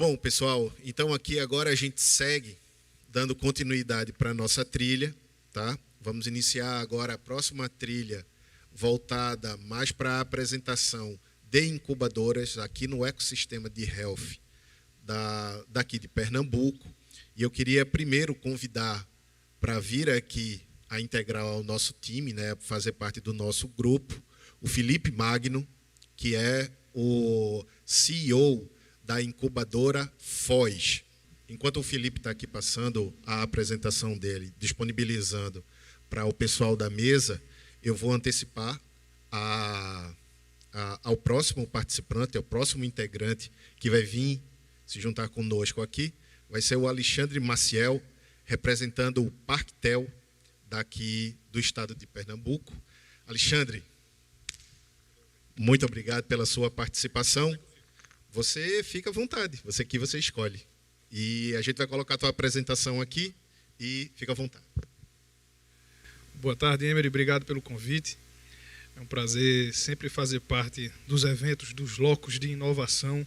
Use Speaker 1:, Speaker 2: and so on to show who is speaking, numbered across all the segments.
Speaker 1: Bom, pessoal, então aqui agora a gente segue dando continuidade para a nossa trilha, tá? Vamos iniciar agora a próxima trilha voltada mais para a apresentação de incubadoras aqui no ecossistema de Health daqui de Pernambuco. E eu queria primeiro convidar para vir aqui a integrar ao nosso time, né, fazer parte do nosso grupo, o Felipe Magno, que é o CEO da incubadora Foz. Enquanto o Felipe está aqui passando a apresentação dele, disponibilizando para o pessoal da mesa, eu vou antecipar ao próximo participante, ao próximo integrante que vai vir se juntar conosco aqui, vai ser o Alexandre Maciel, representando o Parctel daqui do estado de Pernambuco. Alexandre, muito obrigado pela sua participação. Você fica à vontade, você escolhe. E a gente vai colocar a tua apresentação aqui e fica à vontade.
Speaker 2: Boa tarde, Emery. Obrigado pelo convite. É um prazer sempre fazer parte dos eventos, dos locos de inovação,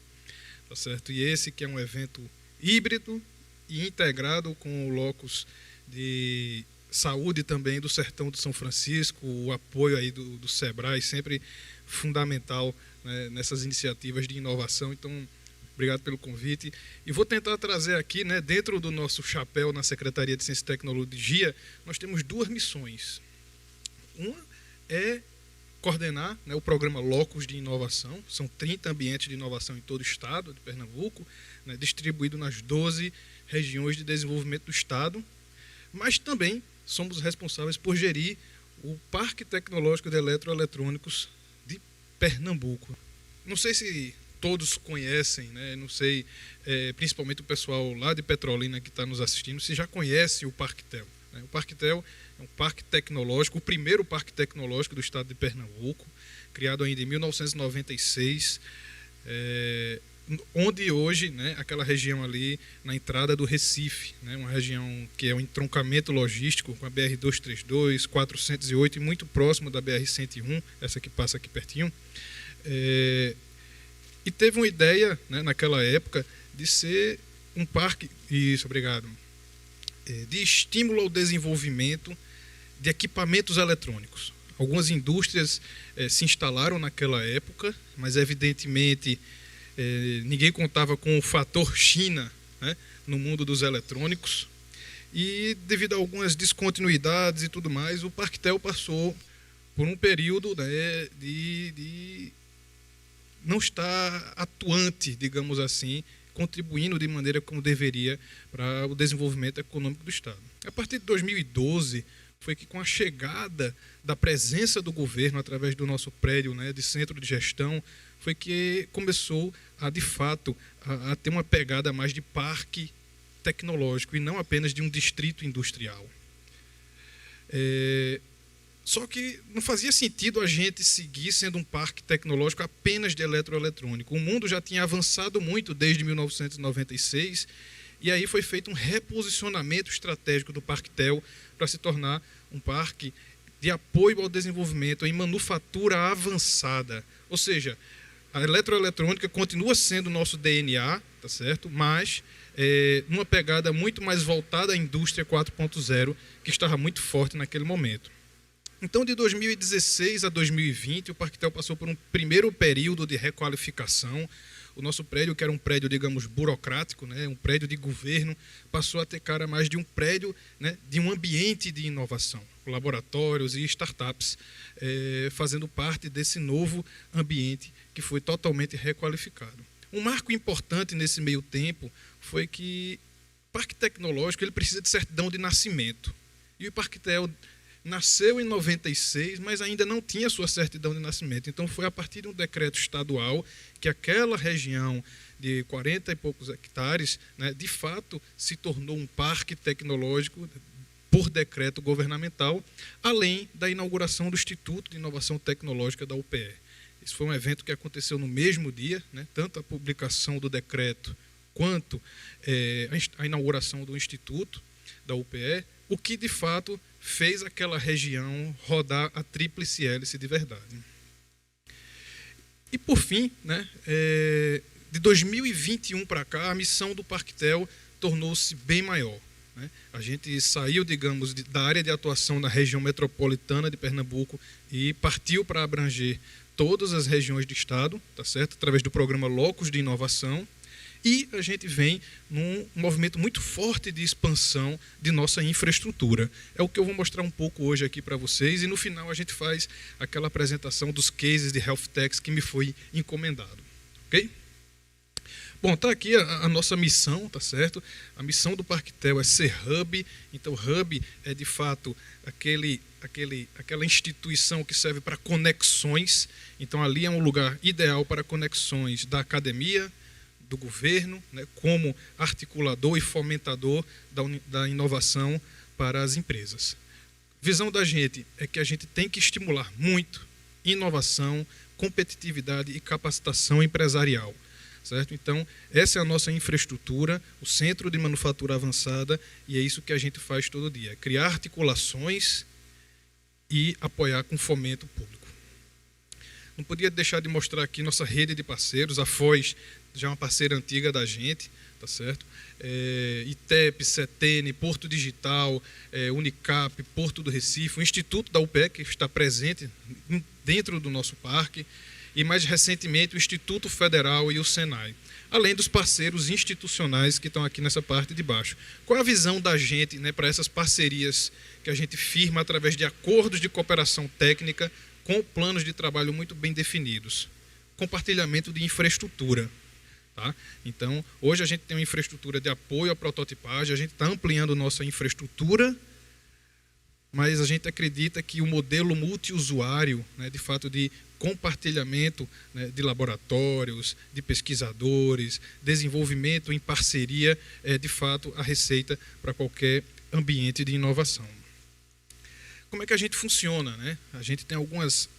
Speaker 2: tá certo? E esse que é um evento híbrido e integrado com o locus de saúde também do Sertão de São Francisco, o apoio aí do SEBRAE, sempre fundamental, né, nessas iniciativas de inovação. Então, obrigado pelo convite. E vou tentar trazer aqui, né, dentro do nosso chapéu na Secretaria de Ciência e Tecnologia, nós temos duas missões. Uma é coordenar, né, o programa Locus de Inovação. São 30 ambientes de inovação em todo o estado de Pernambuco, né, distribuído nas 12 regiões de desenvolvimento do estado. Mas também somos responsáveis por gerir o Parque Tecnológico de Eletroeletrônicos de Pernambuco. Não sei se todos conhecem, né? Não sei, principalmente o pessoal lá de Petrolina que está nos assistindo, se já conhece o Parctel. Né? O Parctel é um parque tecnológico, o primeiro parque tecnológico do estado de Pernambuco, criado ainda em 1996, onde hoje, né, aquela região ali na entrada do Recife, né, uma região que é um entroncamento logístico com a BR-232, 408 e muito próximo da BR-101, essa que passa aqui pertinho. E teve uma ideia, né, naquela época de ser um parque, de estímulo ao desenvolvimento de equipamentos eletrônicos. Algumas indústrias se instalaram naquela época, mas evidentemente ninguém contava com o fator China, né, no mundo dos eletrônicos. E devido a algumas descontinuidades e tudo mais, o Parctel passou por um período, né, de não estar atuante, digamos assim, contribuindo de maneira como deveria para o desenvolvimento econômico do estado. A partir de 2012, foi que com a chegada da presença do governo através do nosso prédio, né, de centro de gestão, foi que começou a, de fato, a ter uma pegada mais de parque tecnológico e não apenas de um distrito industrial. Só que não fazia sentido a gente seguir sendo um parque tecnológico apenas de eletroeletrônico. O mundo já tinha avançado muito desde 1996 e aí foi feito um reposicionamento estratégico do Parctel para se tornar um parque de apoio ao desenvolvimento em manufatura avançada. Ou seja, a eletroeletrônica continua sendo o nosso DNA, tá certo? Mas numa pegada muito mais voltada à indústria 4.0, que estava muito forte naquele momento. Então, de 2016 a 2020, o Parctel passou por um primeiro período de requalificação. O nosso prédio, que era um prédio, digamos, burocrático, né, um prédio de governo, passou a ter cara mais de um prédio, né, de um ambiente de inovação, laboratórios e startups, fazendo parte desse novo ambiente que foi totalmente requalificado. Um marco importante nesse meio tempo foi que o parque tecnológico ele precisa de certidão de nascimento. E o Parctel nasceu em 96, mas ainda não tinha sua certidão de nascimento. Então, foi a partir de um decreto estadual que aquela região de 40 e poucos hectares, né, de fato, se tornou um parque tecnológico por decreto governamental, além da inauguração do Instituto de Inovação Tecnológica da UPE. Esse foi um evento que aconteceu no mesmo dia, né, tanto a publicação do decreto quanto a inauguração do Instituto da UPE, o que, de fato, fez aquela região rodar a tríplice hélice de verdade. E, por fim, né, de 2021 para cá, a missão do Parquetel tornou-se bem maior, né? A gente saiu, digamos, da área de atuação na região metropolitana de Pernambuco e partiu para abranger todas as regiões do estado, tá certo? Através do programa Locus de Inovação. E a gente vem num movimento muito forte de expansão de nossa infraestrutura. É o que eu vou mostrar um pouco hoje aqui para vocês, e no final a gente faz aquela apresentação dos cases de Health Techs que me foi encomendado. Ok? Bom, está aqui a nossa missão, tá certo? A missão do Parquetel é ser hub. Então, hub é, de fato, aquela instituição que serve para conexões. Então, ali é um lugar ideal para conexões da academia, do governo, né, como articulador e fomentador da inovação para as empresas. Visão da gente é que a gente tem que estimular muito inovação, competitividade e capacitação empresarial. Certo? Então, essa é a nossa infraestrutura, o Centro de Manufatura Avançada, e é isso que a gente faz todo dia, criar articulações e apoiar com fomento público. Não podia deixar de mostrar aqui nossa rede de parceiros, a Foz, já é uma parceira antiga da gente, tá certo? ITEP, CETENE, Porto Digital, Unicap, Porto do Recife, o Instituto da UPE, que está presente dentro do nosso parque, e mais recentemente o Instituto Federal e o Senai, além dos parceiros institucionais que estão aqui nessa parte de baixo. Qual é a visão da gente, né, para essas parcerias que a gente firma através de acordos de cooperação técnica com planos de trabalho muito bem definidos? Compartilhamento de infraestrutura. Tá? Então, hoje a gente tem uma infraestrutura de apoio à prototipagem, a gente está ampliando nossa infraestrutura, mas a gente acredita que o modelo multiusuário, né, de fato de compartilhamento, né, de laboratórios, de pesquisadores, desenvolvimento em parceria, é de fato a receita para qualquer ambiente de inovação. Como é que a gente funciona, né? A gente tem algumas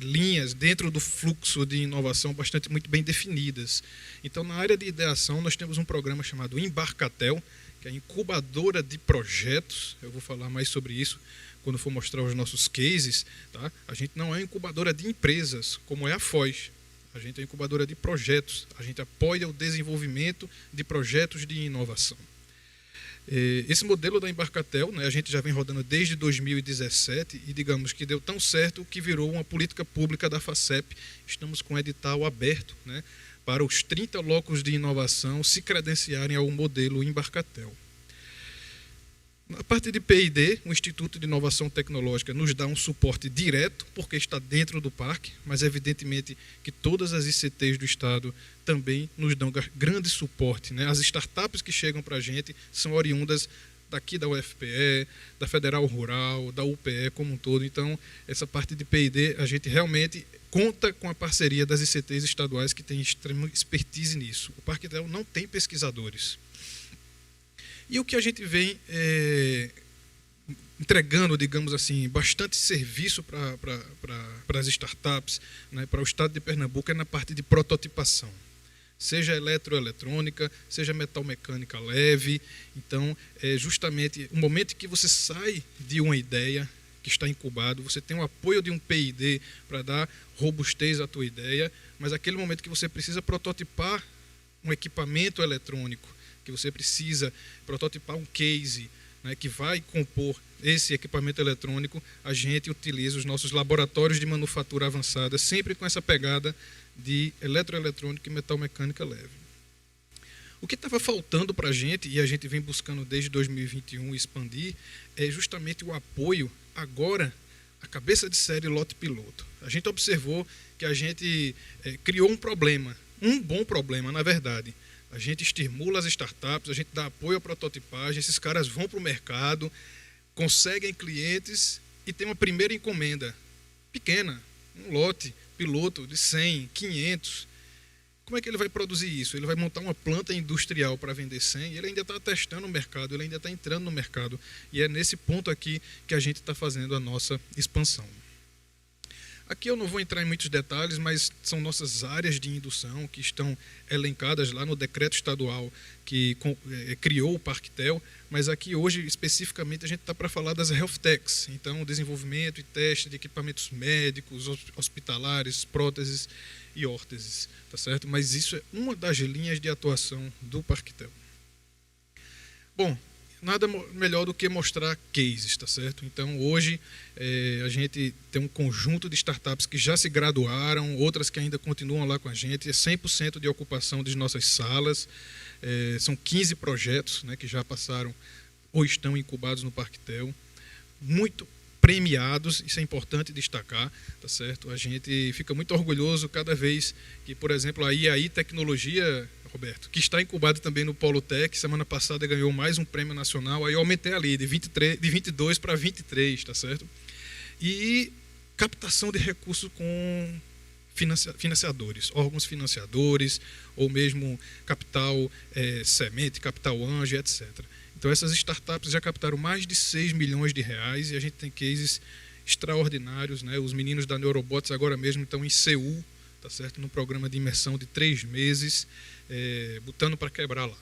Speaker 2: linhas dentro do fluxo de inovação muito bem definidas. Então, na área de ideação, nós temos um programa chamado Embarcatel, que é a incubadora de projetos. Eu vou falar mais sobre isso quando for mostrar os nossos cases. Tá? A gente não é incubadora de empresas, como é a Foz. A gente é incubadora de projetos. A gente apoia o desenvolvimento de projetos de inovação. Esse modelo da Embarcatel, né, a gente já vem rodando desde 2017 e digamos que deu tão certo que virou uma política pública da FACEP. Estamos com o edital aberto, né, para os 30 locos de inovação se credenciarem ao modelo Embarcatel. Na parte de P&D, o Instituto de Inovação Tecnológica nos dá um suporte direto, porque está dentro do parque, mas evidentemente que todas as ICTs do Estado também nos dão grande suporte, né? As startups que chegam para a gente são oriundas daqui da UFPE, da Federal Rural, da UPE como um todo. Então, essa parte de P&D, a gente realmente conta com a parceria das ICTs estaduais que têm extrema expertise nisso. O Parquetel não tem pesquisadores. E o que a gente vem entregando, digamos assim, bastante serviço para as startups, né, para o estado de Pernambuco, é na parte de prototipação. Seja eletroeletrônica, seja metalmecânica leve. Então, é justamente o momento que você sai de uma ideia que está incubado, você tem o apoio de um P&D para dar robustez à tua ideia, mas aquele momento que você precisa prototipar um equipamento eletrônico, que você precisa prototipar um case, né, que vai compor esse equipamento eletrônico, a gente utiliza os nossos laboratórios de manufatura avançada, sempre com essa pegada de eletroeletrônica e metalmecânica leve. O que estava faltando para a gente, e a gente vem buscando desde 2021 expandir, é justamente o apoio, agora, à cabeça de série lote piloto. A gente observou que a gente criou um problema, um bom problema, na verdade. A gente estimula as startups, a gente dá apoio à prototipagem, esses caras vão para o mercado, conseguem clientes e tem uma primeira encomenda pequena, um lote piloto de 100, 500. Como é que ele vai produzir isso? Ele vai montar uma planta industrial para vender 100 e ele ainda está testando o mercado, ele ainda está entrando no mercado. E é nesse ponto aqui que a gente está fazendo a nossa expansão. Aqui eu não vou entrar em muitos detalhes, mas são nossas áreas de indução que estão elencadas lá no decreto estadual que criou o Parquetel, mas aqui hoje especificamente a gente está para falar das health techs, então desenvolvimento e teste de equipamentos médicos, hospitalares, próteses e órteses, tá certo? Mas isso é uma das linhas de atuação do Parquetel. Bom, nada melhor do que mostrar cases, tá certo? Então, hoje, a gente tem um conjunto de startups que já se graduaram, outras que ainda continuam lá com a gente, é 100% de ocupação das nossas salas, são 15 projetos, né, que já passaram ou estão incubados no Parquetel, muito premiados, isso é importante destacar, tá certo? A gente fica muito orgulhoso cada vez que, por exemplo, a IAI Tecnologia, Roberto, que está incubado também no Polo Tech, semana passada ganhou mais um prêmio nacional, aí eu aumentei ali de 22 para 23, tá certo? E captação de recursos com financiadores, órgãos financiadores, ou mesmo capital semente, capital anjo, etc. Então essas startups já captaram mais de 6 milhões de reais e a gente tem cases extraordinários, né? Os meninos da Neurobots agora mesmo estão em Seul, tá certo? Num programa de imersão de 3 meses, botando para quebrar lá.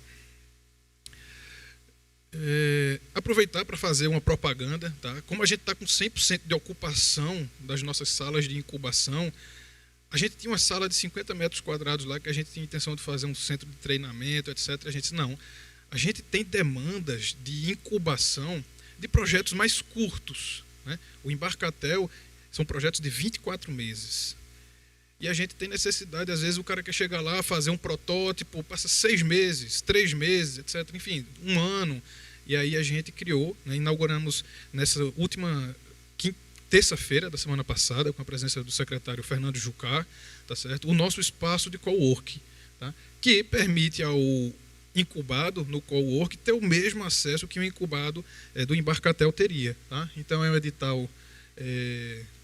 Speaker 2: Aproveitar para fazer uma propaganda, tá? Como a gente está com 100% de ocupação das nossas salas de incubação, a gente tinha uma sala de 50 metros quadrados lá que a gente tinha intenção de fazer um centro de treinamento, etc. A gente disse, não, a gente tem demandas de incubação de projetos mais curtos, né? O Embarcatel são projetos de 24 meses. E a gente tem necessidade, às vezes o cara quer chegar lá, fazer um protótipo, passa 6 meses, 3 meses, etc. Enfim, 1 ano. E aí a gente criou, né, inauguramos nessa última terça-feira da semana passada, com a presença do secretário Fernando Jucá, tá certo? O nosso espaço de coworking, tá? Que permite ao incubado no coworking ter o mesmo acesso que o incubado do Embarcatel teria, tá? Então é um edital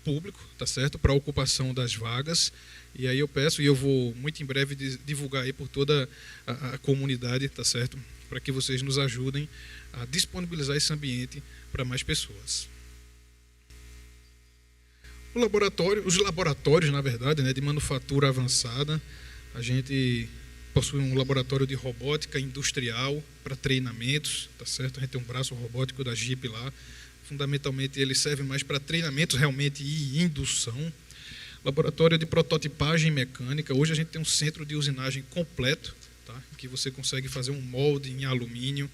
Speaker 2: público, tá certo, para a ocupação das vagas, e aí eu peço, e eu vou muito em breve divulgar aí por toda a comunidade, tá certo, para que vocês nos ajudem a disponibilizar esse ambiente para mais pessoas. Os laboratórios, na verdade, né, de manufatura avançada, a gente possui um laboratório de robótica industrial para treinamentos, tá certo? A gente tem um braço robótico da Jeep lá. Fundamentalmente, ele serve mais para treinamentos realmente e indução. Laboratório de prototipagem mecânica. Hoje a gente tem um centro de usinagem completo, tá? Que você consegue fazer um molde em alumínio.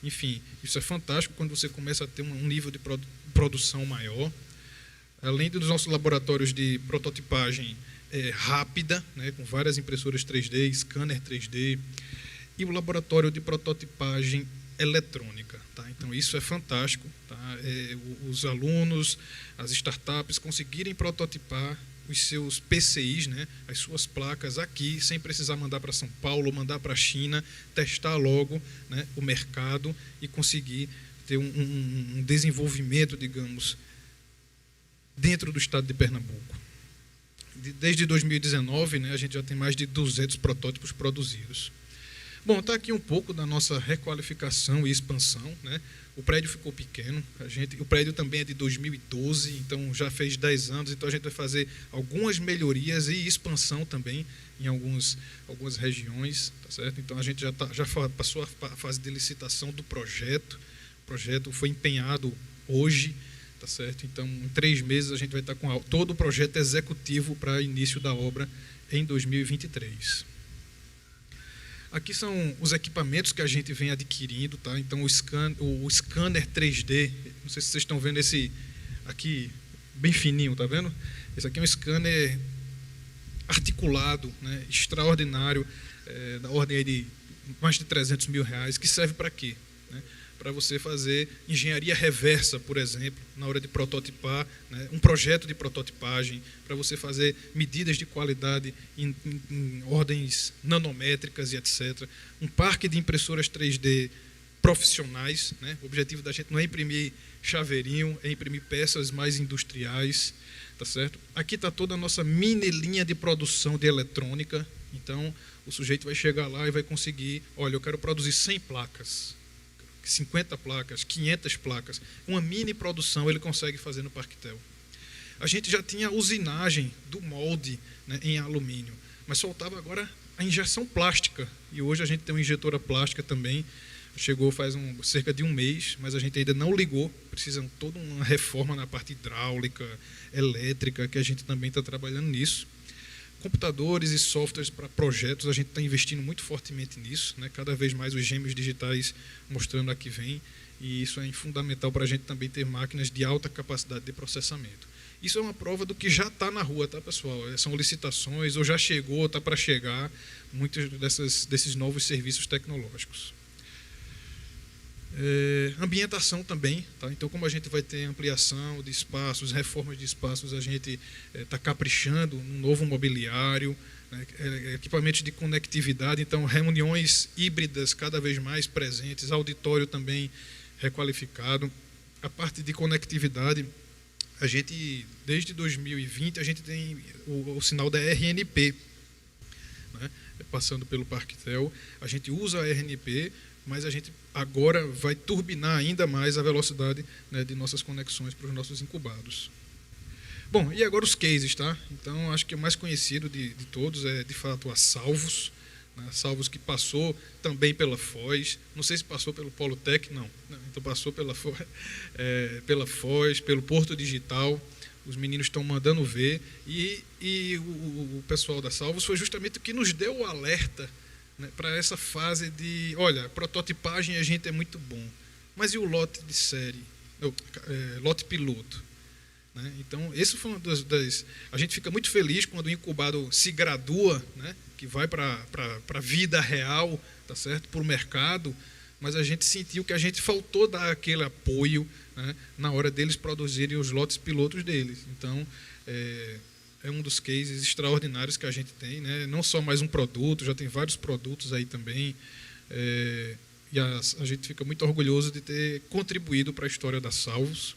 Speaker 2: Enfim, isso é fantástico quando você começa a ter um nível de produção maior. Além dos nossos laboratórios de prototipagem rápida, né, com várias impressoras 3D, scanner 3D, e o laboratório de prototipagem eletrônica. Tá? Então, isso é fantástico. Tá? Os alunos, as startups conseguirem prototipar os seus PCIs, né, as suas placas aqui, sem precisar mandar para São Paulo, mandar para a China, testar logo, né, o mercado e conseguir ter um desenvolvimento, digamos, dentro do estado de Pernambuco. Desde 2019, né, a gente já tem mais de 200 protótipos produzidos. Bom, está aqui um pouco da nossa requalificação e expansão, né? O prédio ficou pequeno, o prédio também é de 2012, então já fez 10 anos, então a gente vai fazer algumas melhorias e expansão também em algumas regiões, tá certo? Então a gente já passou a fase de licitação do projeto, o projeto foi empenhado hoje, tá certo? Então, em 3 meses, a gente vai estar com todo o projeto executivo para início da obra em 2023. Aqui são os equipamentos que a gente vem adquirindo, tá? Então, o scanner 3D, não sei se vocês estão vendo esse aqui, bem fininho, tá vendo? Esse aqui é um scanner articulado, né? Extraordinário, da ordem aí de mais de 300 mil reais, que serve para quê? Né? Para você fazer engenharia reversa, por exemplo, na hora de prototipar, né, um projeto de prototipagem, para você fazer medidas de qualidade em ordens nanométricas e etc. Um parque de impressoras 3D profissionais, né? O objetivo da gente não é imprimir chaveirinho, é imprimir peças mais industriais, tá certo? Aqui está toda a nossa mini linha de produção de eletrônica, então o sujeito vai chegar lá e vai conseguir, olha, eu quero produzir 100 placas, 50 placas, 500 placas, uma mini produção ele consegue fazer no Parquetel. a gente já tinha a usinagem do molde, né, em alumínio, mas faltava agora a injeção plástica. E hoje a gente tem uma injetora plástica também, chegou faz cerca de um mês, mas a gente ainda não ligou, precisa toda uma reforma na parte hidráulica, elétrica, que a gente também está trabalhando nisso. Computadores e softwares para projetos, a gente está investindo muito fortemente nisso, né? Cada vez mais os gêmeos digitais mostrando a que vem, e isso é fundamental para a gente também ter máquinas de alta capacidade de processamento. Isso é uma prova do que já está na rua, tá, pessoal? São licitações, ou já chegou, ou está para chegar, muitos desses novos serviços tecnológicos. Ambientação também, tá? Então, como a gente vai ter ampliação de espaços, reformas de espaços, a gente está caprichando no novo mobiliário, né? Equipamentos de conectividade, então reuniões híbridas cada vez mais presentes, auditório também requalificado. A parte de conectividade, a gente, desde 2020, a gente tem o sinal da RNP, né? Passando pelo Parquetel, a gente usa a RNP, mas a gente agora vai turbinar ainda mais a velocidade, né, de nossas conexões para os nossos incubados. Bom, e agora os cases, tá? Então, acho que o mais conhecido de todos é, de fato, a Salvos, né? Salvos que passou também pela Foz, não sei se passou pelo Polutec, não. Então, passou pela Foz, pelo Porto Digital, os meninos estão mandando ver, e o pessoal da Salvos foi justamente o que nos deu o alerta, né, para essa fase de, olha, prototipagem a gente é muito bom, mas e o lote de série, lote piloto? Né? Então, esse foi uma das... A gente fica muito feliz quando o incubado se gradua, né, que vai para a vida real, tá certo? Para o mercado, mas a gente sentiu que a gente faltou dar aquele apoio, né, na hora deles produzirem os lotes pilotos deles. Então, é um dos cases extraordinários que a gente tem, né? Não só mais um produto, já tem vários produtos aí também, e a gente fica muito orgulhoso de ter contribuído para a história da Salvos.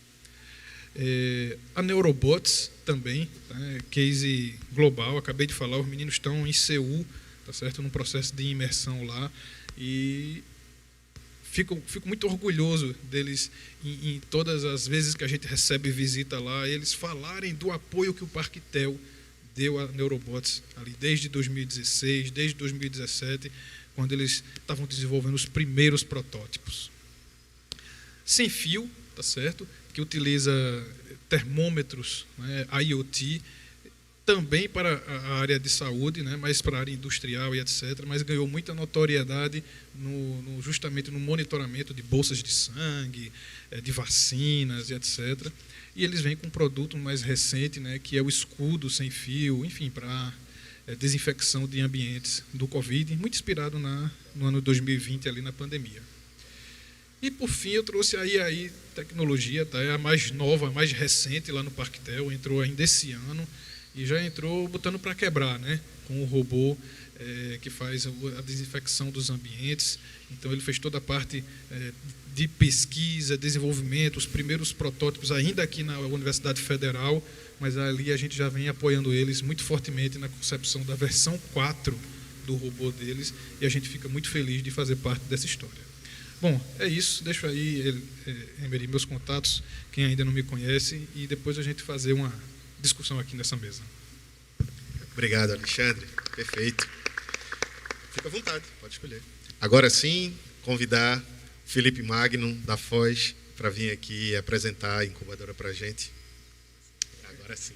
Speaker 2: A Neurobots também, né? Case global, acabei de falar, os meninos estão em Seul, tá certo? Num processo de imersão lá, e fico muito orgulhoso deles, em todas as vezes que a gente recebe visita lá, eles falarem do apoio que o Parquetel deu a Neurobots ali desde 2016, desde 2017, quando eles estavam desenvolvendo os primeiros protótipos. Sem fio, tá certo? Que utiliza termômetros, né, IoT, também para a área de saúde, né, mas para a área industrial e etc., mas ganhou muita notoriedade justamente no monitoramento de bolsas de sangue, de vacinas e etc. E eles vêm com um produto mais recente, né, que é o escudo sem fio, enfim, para desinfecção de ambientes do Covid, muito inspirado no ano 2020, ali na pandemia. E, por fim, eu trouxe a AI Tecnologia, tá? É a mais nova, a mais recente lá no Parquetel, entrou ainda esse ano, e já entrou botando para quebrar, né? Com o robô que faz a desinfecção dos ambientes. Então, ele fez toda a parte de pesquisa, desenvolvimento, os primeiros protótipos ainda aqui na Universidade Federal, mas ali a gente já vem apoiando eles muito fortemente na concepção da versão 4 do robô deles, e a gente fica muito feliz de fazer parte dessa história. Bom, é isso. Deixo aí, Emery, meus contatos, quem ainda não me conhece, e depois a gente fazer uma discussão aqui nessa mesa.
Speaker 1: Obrigado, Alexandre. Perfeito. Fica à vontade, pode escolher. Agora sim, convidar Felipe Magno, da Foz, para vir aqui apresentar a incubadora para a gente. Agora sim,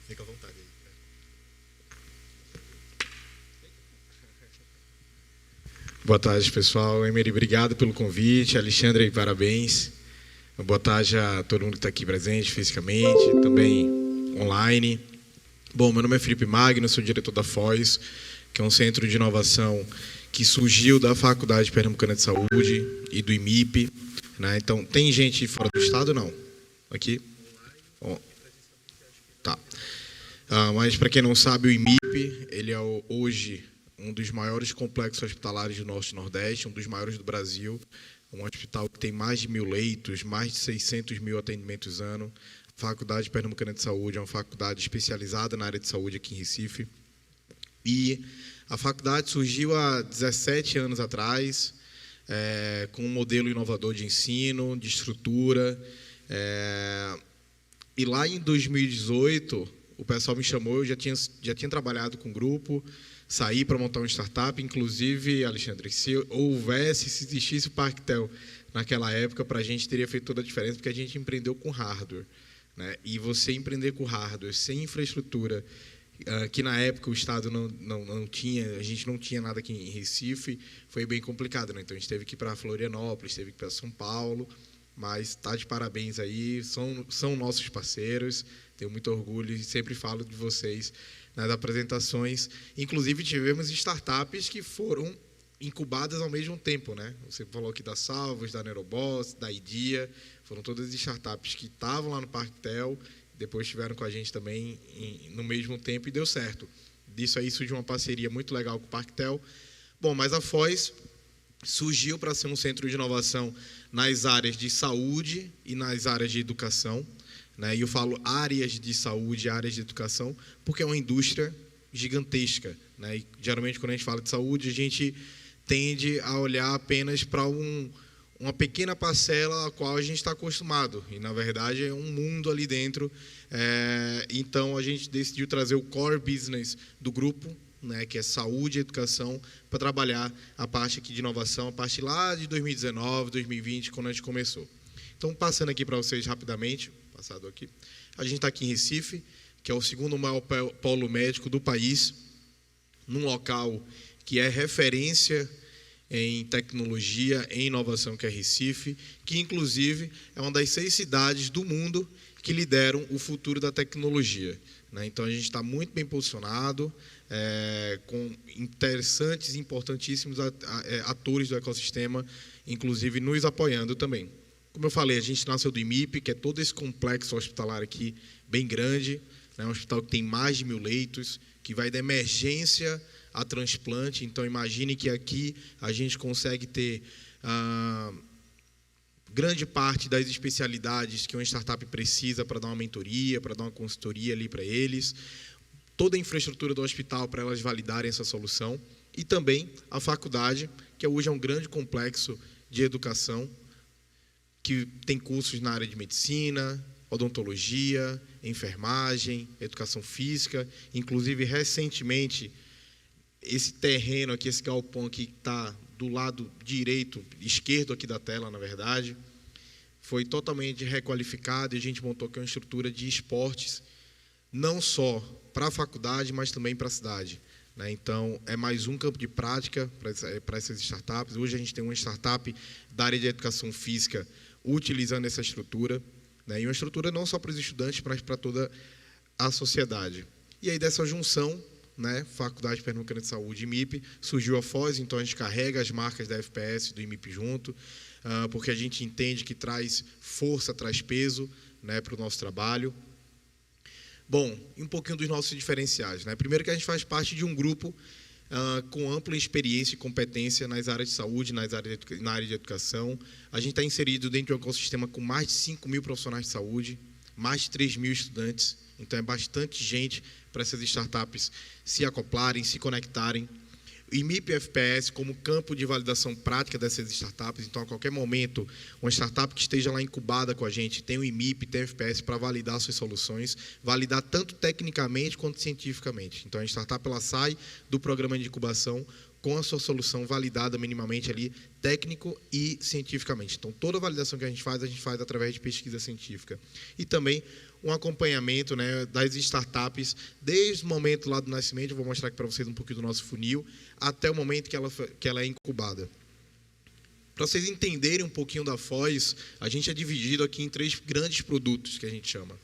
Speaker 1: fica à vontade.
Speaker 3: Boa tarde, pessoal. Emery, obrigado pelo convite. Alexandre, parabéns. Boa tarde a todo mundo que está aqui presente fisicamente, também online. Bom, meu nome é Felipe Magno, sou diretor da Foz, que é um centro de inovação que surgiu da Faculdade Pernambucana de Saúde e do IMIP, né? Então, tem gente fora do estado? Não. Aqui? Bom, tá. Mas, para quem não sabe, o IMIP, ele é hoje um dos maiores complexos hospitalares do Norte e Nordeste, um dos maiores do Brasil, um hospital que tem mais de 1.000 leitos, mais de 600 mil atendimentos ano. A Faculdade Pernambucana de Saúde é uma faculdade especializada na área de saúde aqui em Recife. E a faculdade surgiu há 17 anos atrás, com um modelo inovador de ensino, de estrutura, E lá em 2018, o pessoal me chamou, eu já tinha trabalhado com o grupo, saí para montar uma startup, inclusive, Alexandre, se houvesse, se existisse o Parktel naquela época, para a gente teria feito toda a diferença, porque a gente empreendeu com hardware, né? E você empreender com hardware, sem infraestrutura, que na época o Estado não tinha, a gente não tinha nada aqui em Recife, foi bem complicado, né? Então a gente teve que ir para Florianópolis, teve que ir para São Paulo, mas está de parabéns aí, são nossos parceiros, tenho muito orgulho e sempre falo de vocês nas apresentações. Inclusive tivemos startups que foram incubadas ao mesmo tempo, né? Você falou aqui da Salvos, da Neuroboss, da Idia, foram todas startups que estavam lá no Parktel, depois estiveram com a gente também no mesmo tempo e deu certo. Disso aí surgiu uma parceria muito legal com o Parktel. Bom, mas a Foz surgiu para ser um centro de inovação nas áreas de saúde e nas áreas de educação, né? E eu falo áreas de saúde, áreas de educação, porque é uma indústria gigantesca, né? E geralmente quando a gente fala de saúde, a gente tende a olhar apenas para uma pequena parcela a qual a gente está acostumado, e na verdade é um mundo ali dentro. Então a gente decidiu trazer o core business do grupo, né, que é saúde e educação, para trabalhar a parte aqui de inovação, a parte lá de 2019, 2020, quando a gente começou. Então, passando aqui para vocês rapidamente, passado aqui, a gente está aqui em Recife, que é o segundo maior polo médico do país, num local que é referência em tecnologia, em inovação, que é Recife, que inclusive é uma das 6 cidades do mundo que lideram o futuro da tecnologia, né? Então a gente está muito bem posicionado, com interessantes e importantíssimos atores do ecossistema, inclusive nos apoiando também. Como eu falei, a gente nasceu do IMIP, que é todo esse complexo hospitalar aqui, bem grande, né? Um hospital que tem mais de 1000 leitos, que vai da emergência a transplante. Então, imagine que aqui a gente consegue ter grande parte das especialidades que uma startup precisa para dar uma mentoria, para dar uma consultoria ali para eles, toda a infraestrutura do hospital para elas validarem essa solução, e também a faculdade, que hoje é um grande complexo de educação, que tem cursos na área de medicina, odontologia, enfermagem, educação física. Inclusive, recentemente, esse terreno aqui, esse galpão aqui que está do lado esquerdo aqui da tela, na verdade, foi totalmente requalificado e a gente montou aqui uma estrutura de esportes, não só para a faculdade, mas também para a cidade, né? Então, é mais um campo de prática para essas startups. Hoje a gente tem uma startup da área de educação física utilizando essa estrutura, né? E uma estrutura não só para os estudantes, mas para toda a sociedade. E aí, dessa junção, né, Faculdade Pernambucana de Saúde e MIP, surgiu a Foz. Então a gente carrega as marcas da FPS do IMIP junto, porque a gente entende que traz força, traz peso, né, para o nosso trabalho. Bom, e um pouquinho dos nossos diferenciais, né? Primeiro, que a gente faz parte de um grupo com ampla experiência e competência nas áreas de saúde, na área de educação. A gente está inserido dentro de um ecossistema com mais de 5.000 profissionais de saúde, mais de 3.000 estudantes. Então, é bastante gente para essas startups se acoplarem, se conectarem. O IMIP FPS como campo de validação prática dessas startups. Então, a qualquer momento, uma startup que esteja lá incubada com a gente tem o IMIP, tem o FPS para validar suas soluções, validar tanto tecnicamente quanto cientificamente. Então, a startup ela sai do programa de incubação com a sua solução validada minimamente ali, técnico e cientificamente. Então, toda a validação que a gente faz através de pesquisa científica. E também um acompanhamento, né, das startups, desde o momento lá do nascimento, eu vou mostrar aqui para vocês um pouquinho do nosso funil, até o momento que ela é incubada. Para vocês entenderem um pouquinho da Foz, a gente é dividido aqui em 3 grandes produtos, que a gente chama.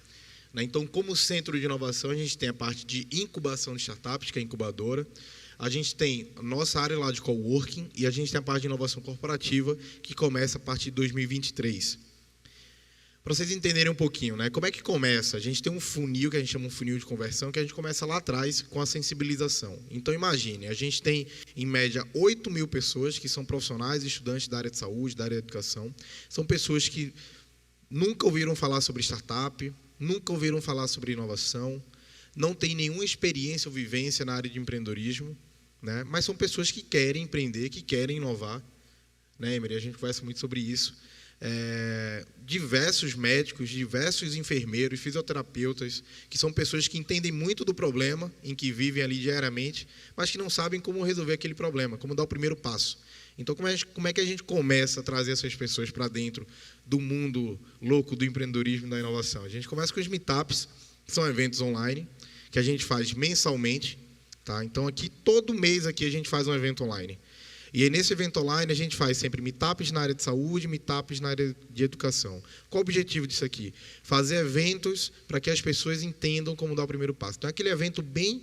Speaker 3: Então, como centro de inovação, a gente tem a parte de incubação de startups, que é a incubadora. A gente tem a nossa área lá de coworking e a gente tem a parte de inovação corporativa, que começa a partir de 2023. Para vocês entenderem um pouquinho, né? Como é que começa? A gente tem um funil, que a gente chama um funil de conversão, que a gente começa lá atrás com a sensibilização. Então, imagine, a gente tem, em média, 8.000 pessoas que são profissionais e estudantes da área de saúde, da área de educação. São pessoas que nunca ouviram falar sobre startup, nunca ouviram falar sobre inovação, não têm nenhuma experiência ou vivência na área de empreendedorismo, né? Mas são pessoas que querem empreender, que querem inovar, né, Emery? A gente conversa muito sobre isso. diversos médicos, diversos enfermeiros, fisioterapeutas, que são pessoas que entendem muito do problema em que vivem ali diariamente, mas que não sabem como resolver aquele problema, como dar o primeiro passo. Então, como é que a gente começa a trazer essas pessoas para dentro do mundo louco do empreendedorismo e da inovação? A gente começa com os meetups, que são eventos online, que a gente faz mensalmente. Tá? Então, aqui, todo mês aqui a gente faz um evento online. E aí, nesse evento online, a gente faz sempre meetups na área de saúde, meetups na área de educação. Qual o objetivo disso aqui? Fazer eventos para que as pessoas entendam como dar o primeiro passo. Então, é aquele evento bem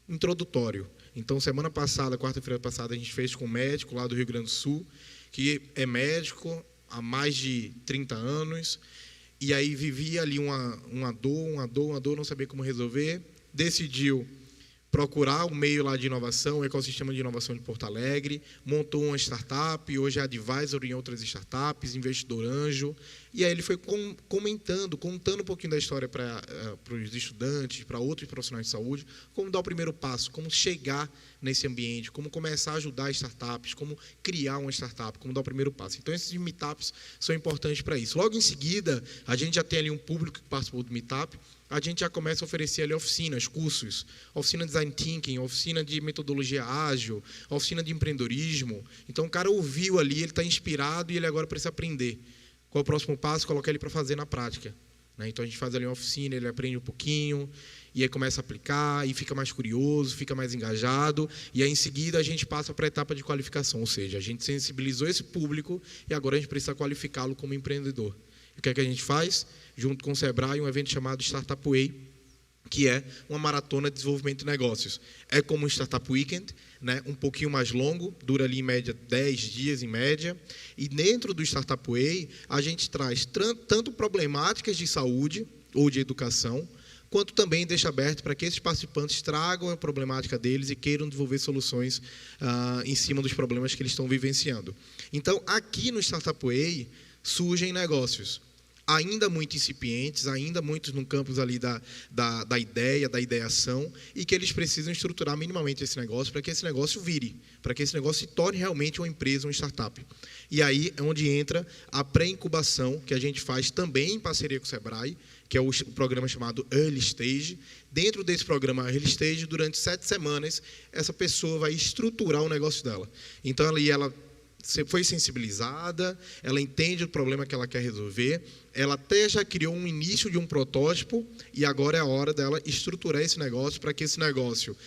Speaker 3: introdutório. Então, semana passada, quarta-feira passada, a gente fez com um médico lá do Rio Grande do Sul, que é médico há mais de 30 anos, e aí vivia ali uma dor, não sabia como resolver, decidiu procurar o meio lá de inovação, o ecossistema de inovação de Porto Alegre, montou uma startup, hoje é advisor em outras startups, investidor anjo, e aí ele foi contando um pouquinho da história para os estudantes, para outros profissionais de saúde, como dar o primeiro passo, como chegar nesse ambiente, como começar a ajudar startups, como criar uma startup, como dar o primeiro passo. Então, esses meetups são importantes para isso. Logo em seguida, a gente já tem ali um público que participou do meetup, a gente já começa a oferecer ali oficinas, cursos, oficina de design thinking, oficina de metodologia ágil, oficina de empreendedorismo. Então, o cara ouviu ali, ele está inspirado e ele agora precisa aprender. Qual é o próximo passo? Colocar ele para fazer na prática. Então, a gente faz ali uma oficina, ele aprende um pouquinho, e aí começa a aplicar, e fica mais curioso, fica mais engajado, e aí, em seguida, a gente passa para a etapa de qualificação, ou seja, a gente sensibilizou esse público e agora a gente precisa qualificá-lo como empreendedor. E o que é que a gente faz? Junto com o Sebrae, um evento chamado Startup Way, que é uma maratona de desenvolvimento de negócios. É como um Startup Weekend, né? Um pouquinho mais longo, dura ali em média 10 dias em média, e dentro do Startup Way a gente traz tanto problemáticas de saúde ou de educação, quanto também deixa aberto para que esses participantes tragam a problemática deles e queiram desenvolver soluções em cima dos problemas que eles estão vivenciando. Então, aqui no Startup Way surgem negócios ainda muito incipientes, ainda muitos no campus ali da ideia, da ideação, e que eles precisam estruturar minimamente esse negócio para que esse negócio vire, para que esse negócio se torne realmente uma empresa, uma startup. E aí é onde entra a pré-incubação, que a gente faz também em parceria com o Sebrae, que é o programa chamado Early Stage. Dentro desse programa Early Stage, durante 7 semanas, essa pessoa vai estruturar o negócio dela. Então, ela foi sensibilizada, ela entende o problema que ela quer resolver, ela até já criou um início de um protótipo e agora é a hora dela estruturar esse negócio para que esse negócio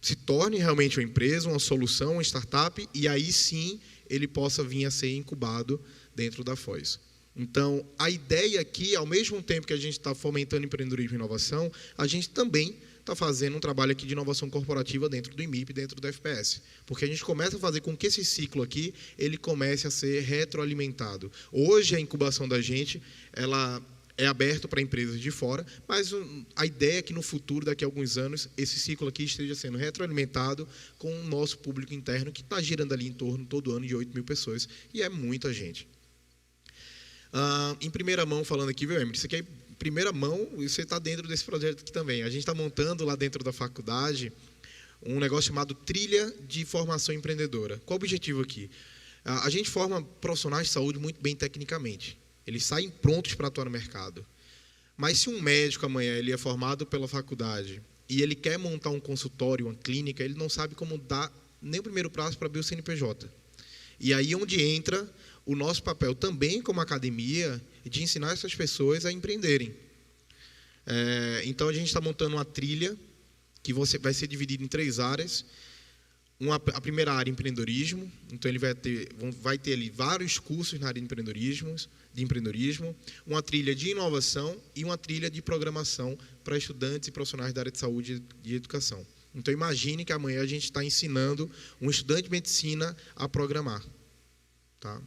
Speaker 3: se torne realmente uma empresa, uma solução, uma startup, e aí sim ele possa vir a ser incubado dentro da Foz. Então, a ideia aqui, ao mesmo tempo que a gente está fomentando empreendedorismo e inovação, a gente também está fazendo um trabalho aqui de inovação corporativa dentro do IMIP, dentro do FPS. Porque a gente começa a fazer com que esse ciclo aqui, ele comece a ser retroalimentado. Hoje, a incubação da gente, ela é aberta para empresas de fora, mas a ideia é que no futuro, daqui a alguns anos, esse ciclo aqui esteja sendo retroalimentado com o nosso público interno, que está girando ali em torno, todo ano, de 8 mil pessoas, e é muita gente. Em primeira mão, falando aqui, viu, Emery? Isso aqui é primeira mão, e você está dentro desse projeto aqui também. A gente está montando lá dentro da faculdade um negócio chamado Trilha de Formação Empreendedora. Qual o objetivo aqui? A gente forma profissionais de saúde muito bem tecnicamente. Eles saem prontos para atuar no mercado. Mas se um médico amanhã ele é formado pela faculdade e ele quer montar um consultório, uma clínica, ele não sabe como dar nem o primeiro passo para abrir o CNPJ. E aí onde entra o nosso papel também como academia de ensinar essas pessoas a empreenderem. Então, a gente está montando uma trilha que vai ser dividida em 3 áreas. A primeira área, empreendedorismo. Então, ele vai ter ali vários cursos na área de empreendedorismo, uma trilha de inovação e uma trilha de programação para estudantes e profissionais da área de saúde e de educação. Então, imagine que amanhã a gente está ensinando um estudante de medicina a programar. Tá?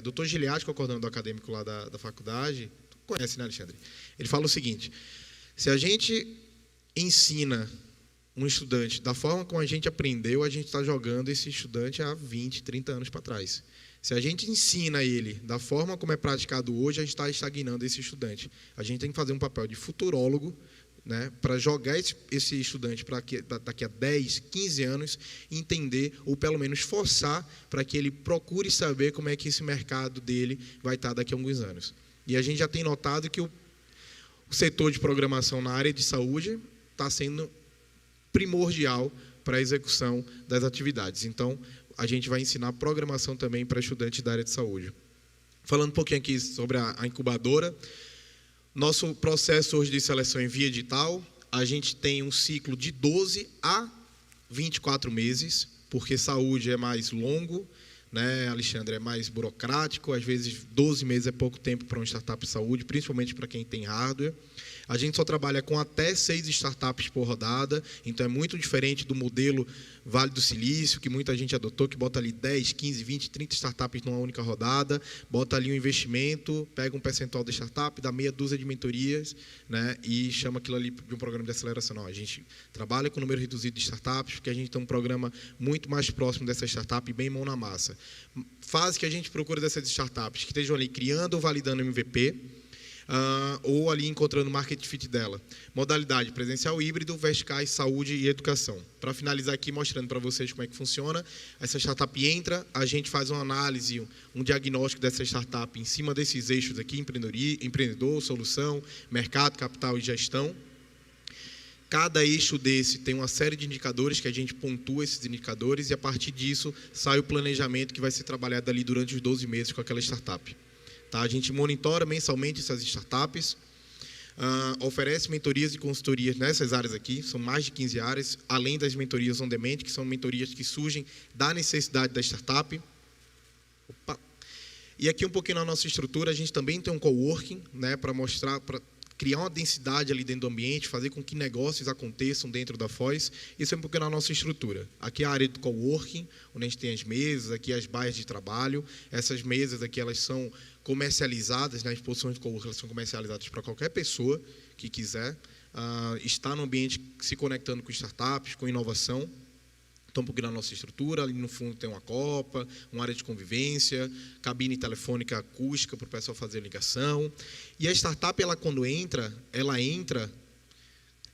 Speaker 3: Dr. Giliati, que é o coordenador acadêmico lá da faculdade, tu conhece, né, Alexandre? Ele fala o seguinte: se a gente ensina um estudante da forma como a gente aprendeu, a gente está jogando esse estudante há 20, 30 anos para trás. Se a gente ensina ele da forma como é praticado hoje, a gente está estagnando esse estudante. A gente tem que fazer um papel de futurólogo, né, para jogar esse estudante para daqui a 10, 15 anos entender, ou pelo menos forçar para que ele procure saber como é que esse mercado dele vai estar daqui a alguns anos. E a gente já tem notado que o setor de programação na área de saúde está sendo primordial para a execução das atividades. Então, a gente vai ensinar programação também para estudantes da área de saúde. Falando um pouquinho aqui sobre a incubadora, nosso processo hoje de seleção em via edital, a gente tem um ciclo de 12 a 24 meses, porque saúde é mais longo, né, Alexandre, é mais burocrático, às vezes 12 meses é pouco tempo para uma startup de saúde, principalmente para quem tem hardware. A gente só trabalha com até 6 startups por rodada, então é muito diferente do modelo Vale do Silício, que muita gente adotou, que bota ali 10, 15, 20, 30 startups numa única rodada, bota ali um investimento, pega um percentual da startup, dá meia dúzia de mentorias, né, e chama aquilo ali de um programa de aceleração. Não, a gente trabalha com um número reduzido de startups, porque a gente tem um programa muito mais próximo dessa startup, bem mão na massa. Fase que a gente procura dessas startups, que estejam ali criando ou validando MVP, ou ali encontrando o market fit dela. Modalidade presencial, híbrido, verticais, saúde e educação. Para finalizar aqui, mostrando para vocês como é que funciona, essa startup entra, a gente faz uma análise, um diagnóstico dessa startup em cima desses eixos aqui, empreendedor, solução, mercado, capital e gestão. Cada eixo desse tem uma série de indicadores que a gente pontua esses indicadores e a partir disso sai o planejamento que vai ser trabalhado ali durante os 12 meses com aquela startup. Tá? A gente monitora mensalmente essas startups, oferece mentorias e consultorias nessas áreas aqui, são mais de 15 áreas, além das mentorias on demand, que são mentorias que surgem da necessidade da startup. E aqui um pouquinho na nossa estrutura, a gente também tem um coworking, né, para mostrar, para criar uma densidade ali dentro do ambiente, fazer com que negócios aconteçam dentro da Foz. Isso é um pouquinho na nossa estrutura. Aqui é a área do coworking, onde a gente tem as mesas, aqui as baias de trabalho. Essas mesas aqui, elas são comercializadas, né, as posições de coworking, elas são comercializadas para qualquer pessoa que quiser estar no ambiente se conectando com startups, com inovação. Então, um pouquinho na nossa estrutura, ali no fundo tem uma copa, uma área de convivência, cabine telefônica acústica para o pessoal fazer ligação. E a startup, ela quando entra, ela entra